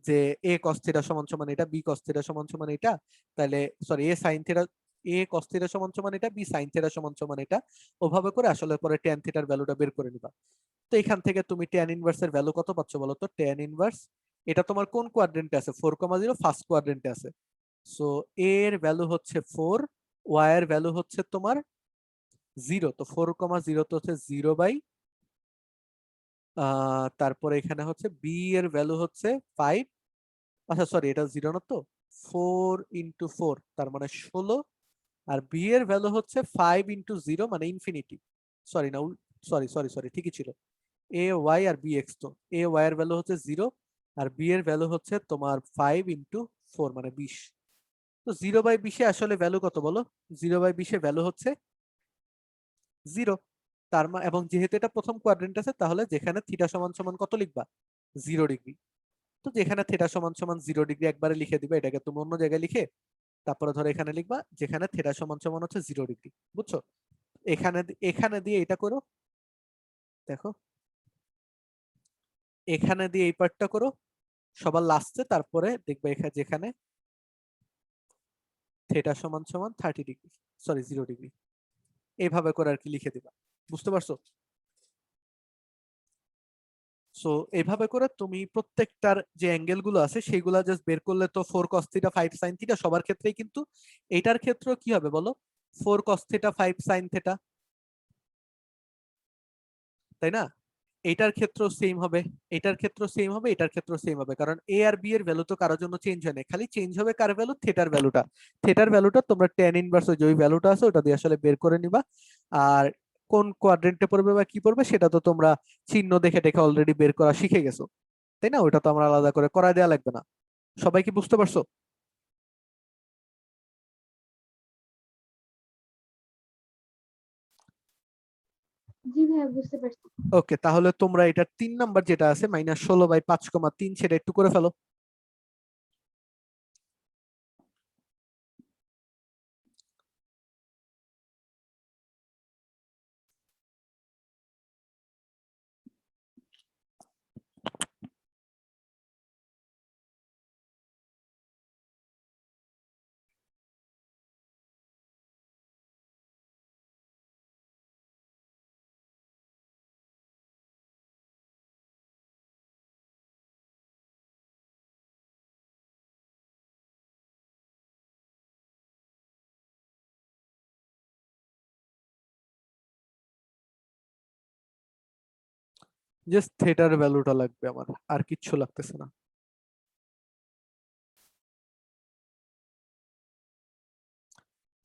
যে a cos থিটা সমান সমান এটা, b cos থিটা সমান সমান এটা, তাহলে sorry a sin theta, a cos theta সমান সমান এটা, b sin থিটা সমান সমান এটা, ওভাবে করে আসলে পরে tan থিটার ভ্যালুটা বের করে নিবা। তো এখান থেকে তুমি tan ইনভার্স এর ভ্যালু কত পাচ্ছ বলো তো? tan ইনভার্স এটা তোমার কোন কোয়াড্রেন্টে আছে? 4,0 ফার্স্ট কোয়াড্রেন্টে আছে। সো a এর ভ্যালু হচ্ছে 4, y এর ভ্যালু হচ্ছে তোমার 0, তো 4,0 তো হচ্ছে 0 বাই তারপরে এখানে হচ্ছে b এর ভ্যালু হচ্ছে 5, আচ্ছা সরি এটা 0 না তো, 4 ইন্টু 4 তার মানে 16, আর b এর ভ্যালু হচ্ছে 5 ইন্টু 0 মানে ইনফিনিটি, সরি না, সরি সরি সরি ঠিকই ছিল, a y আর b x, তো a y এর ভ্যালু হচ্ছে 0 আর b এর ভ্যালু হচ্ছে তোমার 5 ইন্টু 4 মানে 20। তো 0 বাই 20 আসলে ভ্যালু কত বলো? 0 বাই 20 ভ্যালু হচ্ছে 0। তার মানে, এবং যেহেতু এটা প্রথম কোয়াড্রেন্ট আছে, তাহলে যেখানে থিটা সমান সমান কত লিখবা? 0 ডিগ্রি। তো যেখানে থিটা সমান সমান 0 ডিগ্রি একবারে লিখে দিবে, এটাকে তুমি অন্য জায়গায় লিখে তারপরে ধরো এখানে লিখবা যেখানে থিটা সমান সমান হচ্ছে 0 ডিগ্রি, বুঝছো? এখানে এখানে দিয়ে এটা করো, দেখো এখানে দিয়ে এই পার্টটা করো সবার লাস্টে, তারপরে দেখবে এখানে যেখানে থিটা সমান সমান 30 ডিগ্রি, সরি 0 ডিগ্রি, এইভাবে করে আর কি লিখে দিবা, বুঝতে পারছো? সো এইভাবে করে তুমি প্রত্যেকটার যে অ্যাঙ্গেল গুলো আছে সেইগুলা জাস্ট বের করলে তো 4 cos থিটা 5 sin থিটা সবার ক্ষেত্রেই, কিন্তু এটার ক্ষেত্রেও কি হবে বলো? 4 cos থিটা 5 sin থিটা, তাই না? এটার ক্ষেত্রেও সেম হবে, এটার ক্ষেত্রেও সেম হবে, এটার ক্ষেত্রেও সেম হবে, কারণ এ আর বি এর ভ্যালু তো কারোর জন্য চেঞ্জ হয় না, খালি চেঞ্জ হবে কার ভ্যালু? থিটার ভ্যালুটা। থিটার ভ্যালুটা তোমরা tan ইনভার্স যে ওই ভ্যালুটা আছে ওটা দিয়ে আসলে বের করে নিবা। আর কোন কোয়াড্রেন্টে পড়বে বা কি পড়বে সেটা তো তোমরা চিহ্ন দেখে দেখে অলরেডি বের করা শিখে গেছো, তাই না? ওটা তো আমরা আলাদা করে করায় দেওয়া লাগবে না। সবাই কি বুঝতে পারছো? জি ভাইয়া বুঝতে পারছি। ওকে, তাহলে তোমরা এটার 3 নাম্বার যেটা আছে -16/5,3 সেটা একটু করে ফেলো। জাস্ট থিটার ভ্যালুটা লাগবে আমার, আর কিচ্ছু লাগতেছে না।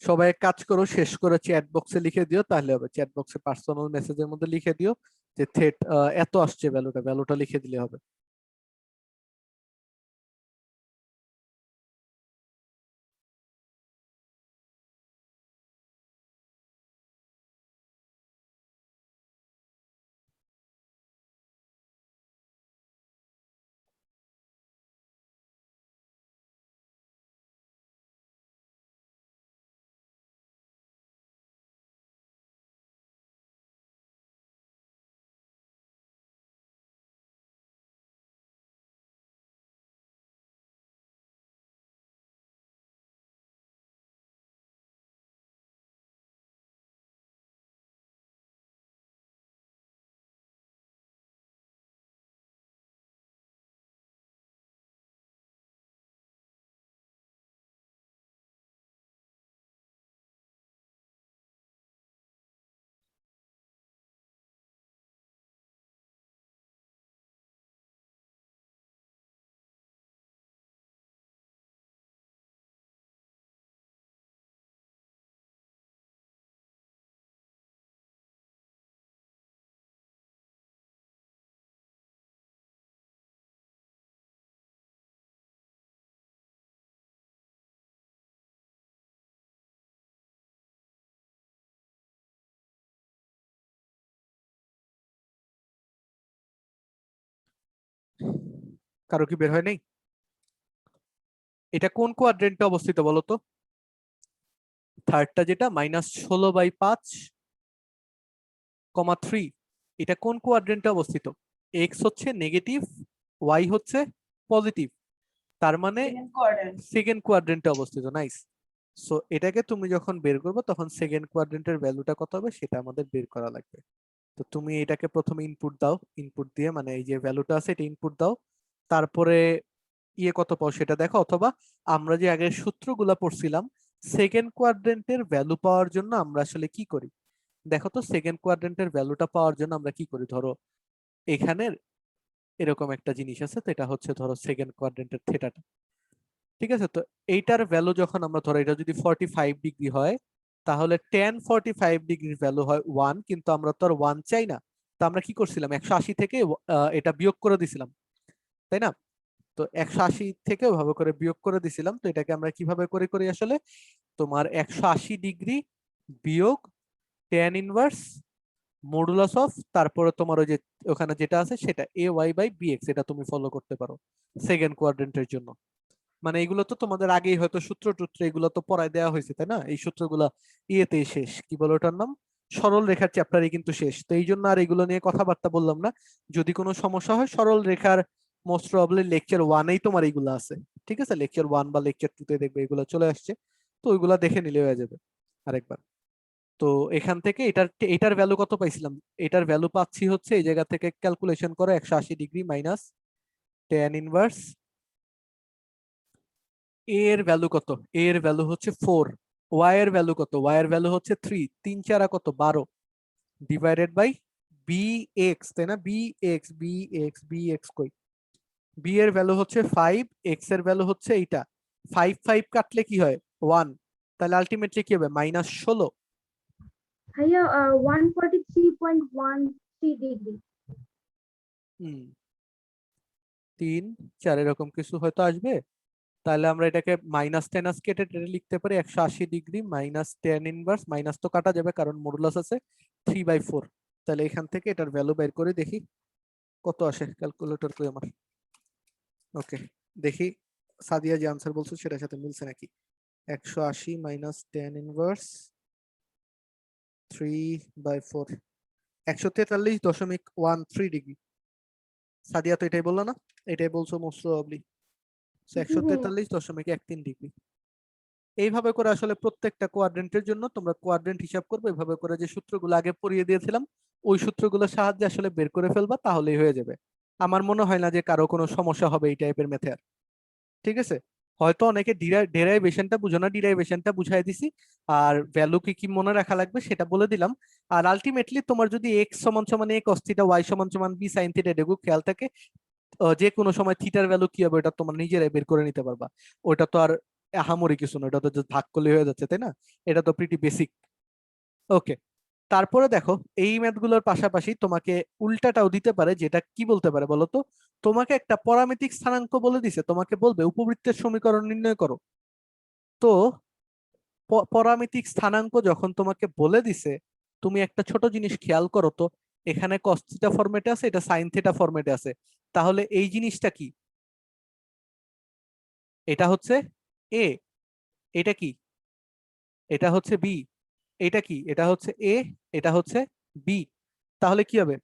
সবাই এক কাজ করো, শেষ করে চ্যাট বক্সে লিখে দিও, তাহলে হবে। চ্যাট বক্সে পার্সোনাল মেসেজের মধ্যে লিখে দিও যে এত আসছে ভ্যালুটা, ভ্যালুটা লিখে দিলে হবে। কারো কি বের হয় নাই? এটা কোন কোয়াড্রেন্টে অবস্থিত বলো তো? থার্ডটা যেটা -16/5,3, এটা কোন কোয়াড্রেন্টে অবস্থিত? এক্স হচ্ছে নেগেটিভ, ওয়াই হচ্ছে পজিটিভ, তার মানে সেকেন্ড কোয়াড্রেন্টে অবস্থিত। নাইস। সো এটাকে তুমি যখন বের করবে তখন সেকেন্ড কোয়াড্রেন্টের ভ্যালুটা কত হবে সেটা আমাদের বের করা লাগবে। তো তুমি এটাকে প্রথমে ইনপুট দাও, ইনপুট দিয়ে মানে এই যে ভ্যালুটা আছে এটা ইনপুট দাও, তারপরে কত পাও সেটা দেখো, অথবা আমরা যে আগের সূত্রগুলা পড়ছিলাম সেকেন্ড কোয়াড্রেন্টের ভ্যালু পাওয়ার জন্য আমরা আসলে কি করি দেখো তো। সেকেন্ড কোয়াড্রেন্টের ভ্যালুটা পাওয়ার জন্য আমরা কি করি, ধরো এখানের এরকম একটা জিনিস আছে, তো এটা হচ্ছে ধরো সেকেন্ড কোয়াড্রেন্টের থিটাটা, ঠিক আছে? তো এইটার ভ্যালু যখন আমরা ধরো এটা যদি 45 ডিগ্রি হয় তাহলে tan 45 ডিগ্রির ভ্যালু হয় 1, কিন্তু আমরা তো আর 1 চাই না, তো আমরা কি করছিলাম 180 থেকে এটা বিয়োগ করে দিছিলাম, তাই না? তো 180 থেকে ওভাবে করে বিয়োগ করে দিছিলাম। তো এটাকে আমরা কিভাবে করে করি আসলে, তোমার 180 ডিগ্রি বিয়োগ tan ইনভার্স মডুলাস অফ, তারপরে তোমার ওই যে ওখানে যেটা আছে সেটা ay/bx, এটা তুমি ফলো করতে পারো সেকেন্ড কোয়াড্রেন্টের জন্য। মানে এগুলো তো তোমাদের আগেই হয়তো সূত্র টুত্র এগুলো তো পড়ায় দেওয়া হয়েছে, তাই না? এই সূত্রগুলা ইয়েতেই শেষ, কি বলে ওটার নাম, সরল রেখার চ্যাপ্টারে কিন্তু শেষ। তো এই জন্য আর এগুলো নিয়ে কথাবার্তা বললাম না। যদি কোনো সমস্যা হয় সরল রেখার মোস্ট প্রবাবলি লেকচার 1-এই তোমার এইগুলো আছে, ঠিক আছে? লেকচার 1 বা লেকচার 2-তে দেখবে এগুলো চলে আসছে, তো ওইগুলা দেখে নিলে হয়ে যাবে আরেকবার। তো এখান থেকে এটার ভ্যালু কত পাইছিলাম, এটার ভ্যালু পাচ্ছি হচ্ছে এই জায়গা থেকে ক্যালকুলেশন করো 180 ডিগ্রি মাইনাস tan ইনভার্স এ এর ভ্যালু কত, এ এর ভ্যালু হচ্ছে 4, ওয়াই এর ভ্যালু কত, ওয়াই এর ভ্যালু হচ্ছে 3, 3 4 কত 12 ডিভাইডেড বাই বি এক্স, তাই না? বি এক্স কই, বি এর ভ্যালু হচ্ছে 5, এক্স এর ভ্যালু হচ্ছে এইটা, 5 5 কাটলে কি হয় 1, তাহলে আলটিমেটলি কি হবে -16। ভাইয়া 143.13 ডিগ্রি। 3 4 এরকম কিছু হয়তো আসবে। তাহলে আমরা এটাকে মাইনাস টেনাস কেটে টেনে লিখতে পারি 180 degree minus tan inverse, minus তো কাটা যাবে কারণ মডুলাস আছে 3/4। তাহলে এখান থেকে এটার ভ্যালু বের করে দেখি কত আসে, ক্যালকুলেটর কই আমার। ওকে, দেখি সাদিয়া যে আনসার বলছো সেটার সাথে মিলছে নাকি। 180 minus tan inverse 3/4 143.13 degree. Sadia তো এটাই বললো না, এটাই বলছো মোস্ট প্রবাবলি। জি ভাইয়া। 143.13 ডিগ্রি। এইভাবে করে আসলে প্রত্যেকটা কোয়াড্রেন্টের জন্য তোমরা কোয়াড্রেন্ট হিসাব করবে, এভাবে করে যে সূত্রগুলো আগে পড়িয়ে দিয়েছিলাম ওই সূত্রগুলোর সাহায্যে আসলে বের করে ফেলবা, তাহলেই হয়ে যাবে। আমার মনে হয় না যে কারো কোনো সমস্যা হবে এই টাইপের মেথড, ঠিক আছে? হয়তো অনেকে ডেরাইভেশনটা বুঝো না, ডেরাইভেশনটা বুঝাই দিছি, আর ভ্যালু কি কি মনে রাখা লাগবে সেটা বলে দিলাম। আর আলটিমেটলি তোমার যদি এক্স সমান সমান এ কস থিটা, ওয়াই সমান সমান বি সাইন থিটা এটুকু খেয়াল থাকে, যে কোনো সময় থিটার ভ্যালু কি হবে ওটা তোমার নিজেরাই বের করে নিতে পারবা। ওটা তো আর আহামরি কিছু না, ওটা তো just ভাগ করলে হয়ে যাচ্ছে, তাই না? এটা তো প্রিটি বেসিক। ওকে, তারপরে দেখো এই ম্যাথগুলোর পাশাপাশি তোমাকে উল্টাটাও দিতে পারে, যেটা কি বলতে পারে বলো তো, তোমাকে একটা পরামিতিক স্থানাঙ্ক বলে দিছে, তোমাকে বলবে উপবৃত্তের সমীকরণ নির্ণয় করো। তো পরামিতিক স্থানাঙ্ক যখন তোমাকে বলে দিছে, তুমি একটা ছোট জিনিস খেয়াল করো তো, এখানে cos থিটা ফরম্যাটে আছে, এটা sin থিটা ফরম্যাটে আছে, তাহলে এই জিনিসটা কি? এটা হচ্ছে এ, এটা কি? এটা হচ্ছে বি, এটা কি? এটা হচ্ছে এ, এটা হচ্ছে বি। তাহলে কি হবে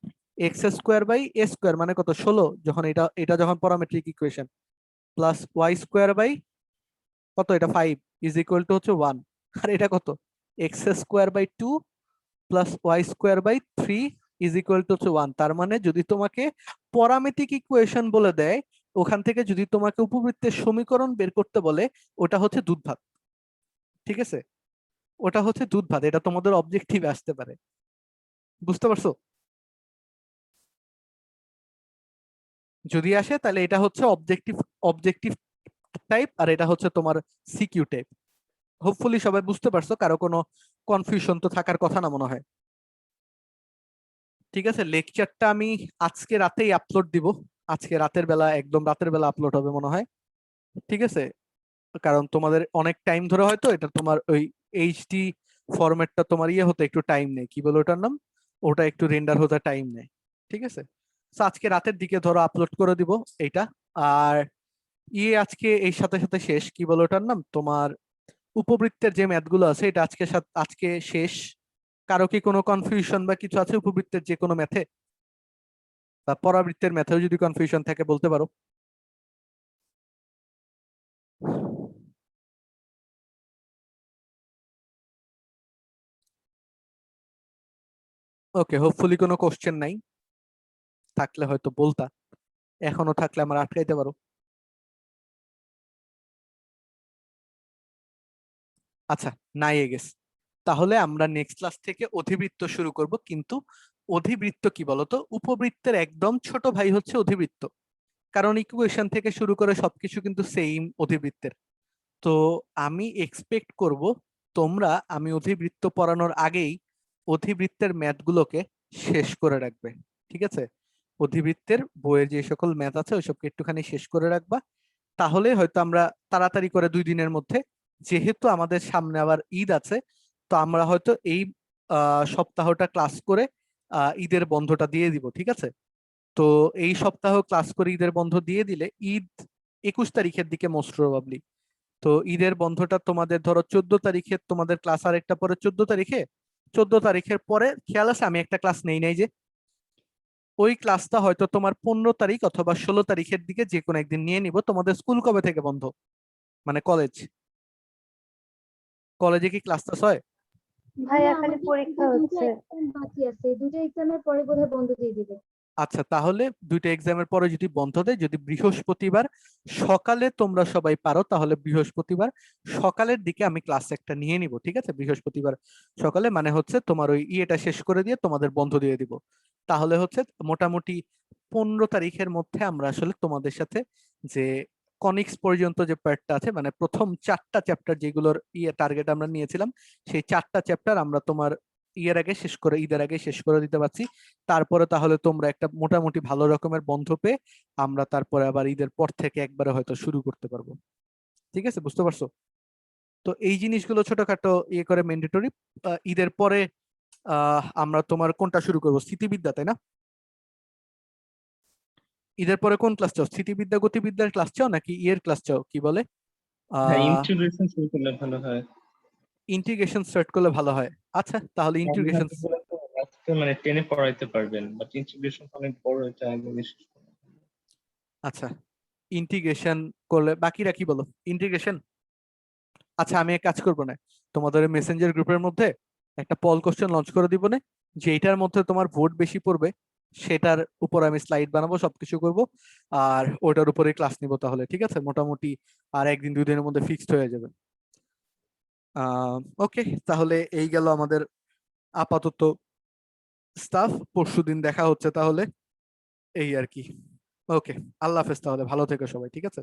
x square by A square মানে কত 16, যখন এটা এটা যখন parametric equation, plus Y square by কত এটা 5 ইজ ইকুয়াল টু হচ্ছে 1, আর এটা কত x square by 2 plus Y square by 3 is equal to হচ্ছে 1। তার মানে যদি তোমাকে প্যারামেট্রিক ইকুয়েশন বলে দেয়, ওখান থেকে যদি তোমাকে উপবৃত্তের সমীকরণ বের করতে বলে, ওটা হচ্ছে দুধ ভাত, ঠিক আছে? ওটা হচ্ছে দুধ ভাত, এটা তোমাদের অবজেক্টিভে আসতে পারে, বুঝতে পারছো? যদি আসে তাহলে এটা হচ্ছে অবজেক্টিভ, অবজেক্টিভ টাইপ, আর এটা হচ্ছে তোমার সিকিউ টাইপ। হোপফুলি সবাই বুঝতে পারছো, কারো কোনো কনফিউশন তো থাকার কথা না মনে হয়। ঠিক আছে, লেকচারটা আমি আজকে রাতেই আপলোড দিব, আজকে রাতের বেলা, একদম রাতের বেলা আপলোড হবে মনে হয়, ঠিক আছে? কারণ তোমাদের অনেক টাইম ধরে হয়তো এটা তোমার ওই এইচডি ফরম্যাটটা তোমার ইয়ে হতে একটু টাইম নেই, কি বলে ওটার নাম, ওটা একটু রেন্ডার হতে টাইম নেয়, ঠিক আছে? তো আজকে রাতের দিকে ধরো আপলোড করে দিব এইটা, আর আজকে এই সাথে সাথে শেষ, কি বলো ওটার নাম, তোমার উপবৃত্তের যে ম্যাথ গুলো আছে এটা আজকে শেষ। কারো কি কোনো কনফিউশন বা কিছু আছে উপবৃত্তের যে কোনো ম্যাথে, বা পরাবৃত্তের ম্যাথেও যদি কনফিউশন থাকে বলতে পারো। ওকে, হোপফুলি কোনো কোশ্চেন নাই, থাকলে হয়তো বলতা, এখনো থাকলে আমার আটকাইতে পারো। আচ্ছা, নাই গেছে, তাহলে আমরা নেক্সট ক্লাস থেকে অধিবৃত্ত শুরু করব। কিন্তু অধিবৃত্ত কি বলতো, উপবৃত্তের একদম ছোট ভাই হচ্ছে অধিবৃত্ত, কারণ ইকুয়েশন থেকে শুরু করে সবকিছু কিন্তু সেম অধিবৃত্তের। তো আমি এক্সপেক্ট করব তোমরা আমি অধিবৃত্ত পড়ানোর আগেই অধিবৃত্তের ম্যাথগুলোকে শেষ করে রাখবে, ঠিক আছে? অধিবৃত্তের বইয়ের যে সকল ম্যাথ আছে ওইসবকে একটুখানি শেষ করে রাখবা, তাহলে হয়তো আমরা তাড়াতাড়ি করে 2 দিনের মধ্যে, যেহেতু আমাদের সামনে আবার ঈদ আছে, তো আমরা হয়তো এই সপ্তাহটা ক্লাস করে ঈদের বন্ধটা দিয়ে দিব, ঠিক আছে? তো এই সপ্তাহ ক্লাস করে ঈদের বন্ধ দিয়ে দিলে ঈদ 21 তারিখের দিকে মোস্ট প্রবাবলি। তো ঈদের বন্ধটা তোমাদের ধরো 14 তারিখে তোমাদের ক্লাস, আর একটা পরে 14 তারিখে, 14 তারিখের পরে খেয়াল আছে আমি একটা ক্লাস নেই নাই যে, ওই ক্লাসটা হয়তো তোমার 15 তারিখ অথবা 16 তারিখের দিকে যে কোনো একদিন নিয়ে নিব। তোমাদের স্কুল কবে থেকে বন্ধ, মানে কলেজে কি ক্লাস টাস হয়? ভাইয়া খালি আমাদের পরীক্ষা দুটো হচ্ছে। exam বাকি আছে, দুটো এক্সামের পরে বোধহয় বন্ধ দিয়ে দিবে। আচ্ছা, তাহলে 2টা এক্সামের পরে যদি বন্ধ দেয়, যদি বৃহস্পতিবার সকালে তোমরা সবাই পারো, তাহলে বৃহস্পতিবার সকালের দিকে আমি ক্লাস একটা নিয়ে নিব, ঠিক আছে? বৃহস্পতিবার সকালে মানে হচ্ছে তোমার ওই ইয়েটা শেষ করে দিয়ে তোমাদের বন্ধ দিয়ে দিব। তাহলে হচ্ছে মোটামুটি 15 তারিখের মধ্যে আমরা আসলে তোমাদের সাথে যে কনিক্স পর্যন্ত যে পার্টটা আছে, মানে প্রথম 4টা চ্যাপ্টার যেগুলোর টার্গেট আমরা নিয়েছিলাম, সেই 4টা চ্যাপ্টার আমরা তোমার ঈদের আগে শেষ করে দিতে পারছি। তারপরে তাহলে তোমরা একটা মোটামুটি ভালো রকমের বন্ধ পেয়ে আমরা তারপরে আবার ঈদের পর থেকে একবারে হয়তো শুরু করতে পারবো, ঠিক আছে? বুঝতে পারছো? তো এই জিনিসগুলো ছোটখাটো করে ম্যান্ডেটরি। ঈদের পরে আমরা তোমার কোনটা শুরু করবো, স্থিতিবিদ্যা, তাই না? ঈদের পরে কোন ক্লাস চাও, স্থিতিবিদ্যা গতিবিদ্যার ক্লাস চাও নাকি ক্লাস চাও, কি বলে? হ্যাঁ, ইন্টিগ্রেশন শুরু করলে ভালো হয়। ইন্টিগ্রেশন স্টার্ট করলে ভালো হয়। আচ্ছা, তাহলে ইন্টিগ্রেশন। ম্যাথগুলো তো আজকে মানে টেনে পড়াইতে পারবেন, বাট ইন্টিগ্রেশন অনেক বড়, এটা আগে বেশি। আচ্ছা, ইন্টিগ্রেশন করলে বাকিরা কি বলো, ইন্টিগ্রেশন? আচ্ছা, আমি এক কাজ করবো না, তোমাদের মেসেঞ্জার গ্রুপের মধ্যে একটা পল কোশ্চেন লঞ্চ করে দিব না, যে এটার মধ্যে তোমার ভোট বেশি পড়বে সেটার উপর আমি স্লাইড বানাবো, সবকিছু করব, আর ওটার উপরে ক্লাস নিব, তাহলে ঠিক আছে? মোটামুটি আর 1-2 দিনের মধ্যে ফিক্সড হয়ে যাবে। ওকে, তাহলে এই গেল আমাদের আপাতত স্টাফ, পরশুদিন দেখা হচ্ছে তাহলে, এই আর কি। ওকে, আল্লাহ হাফেজ, তাহলে ভালো থেকো সবাই, ঠিক আছে?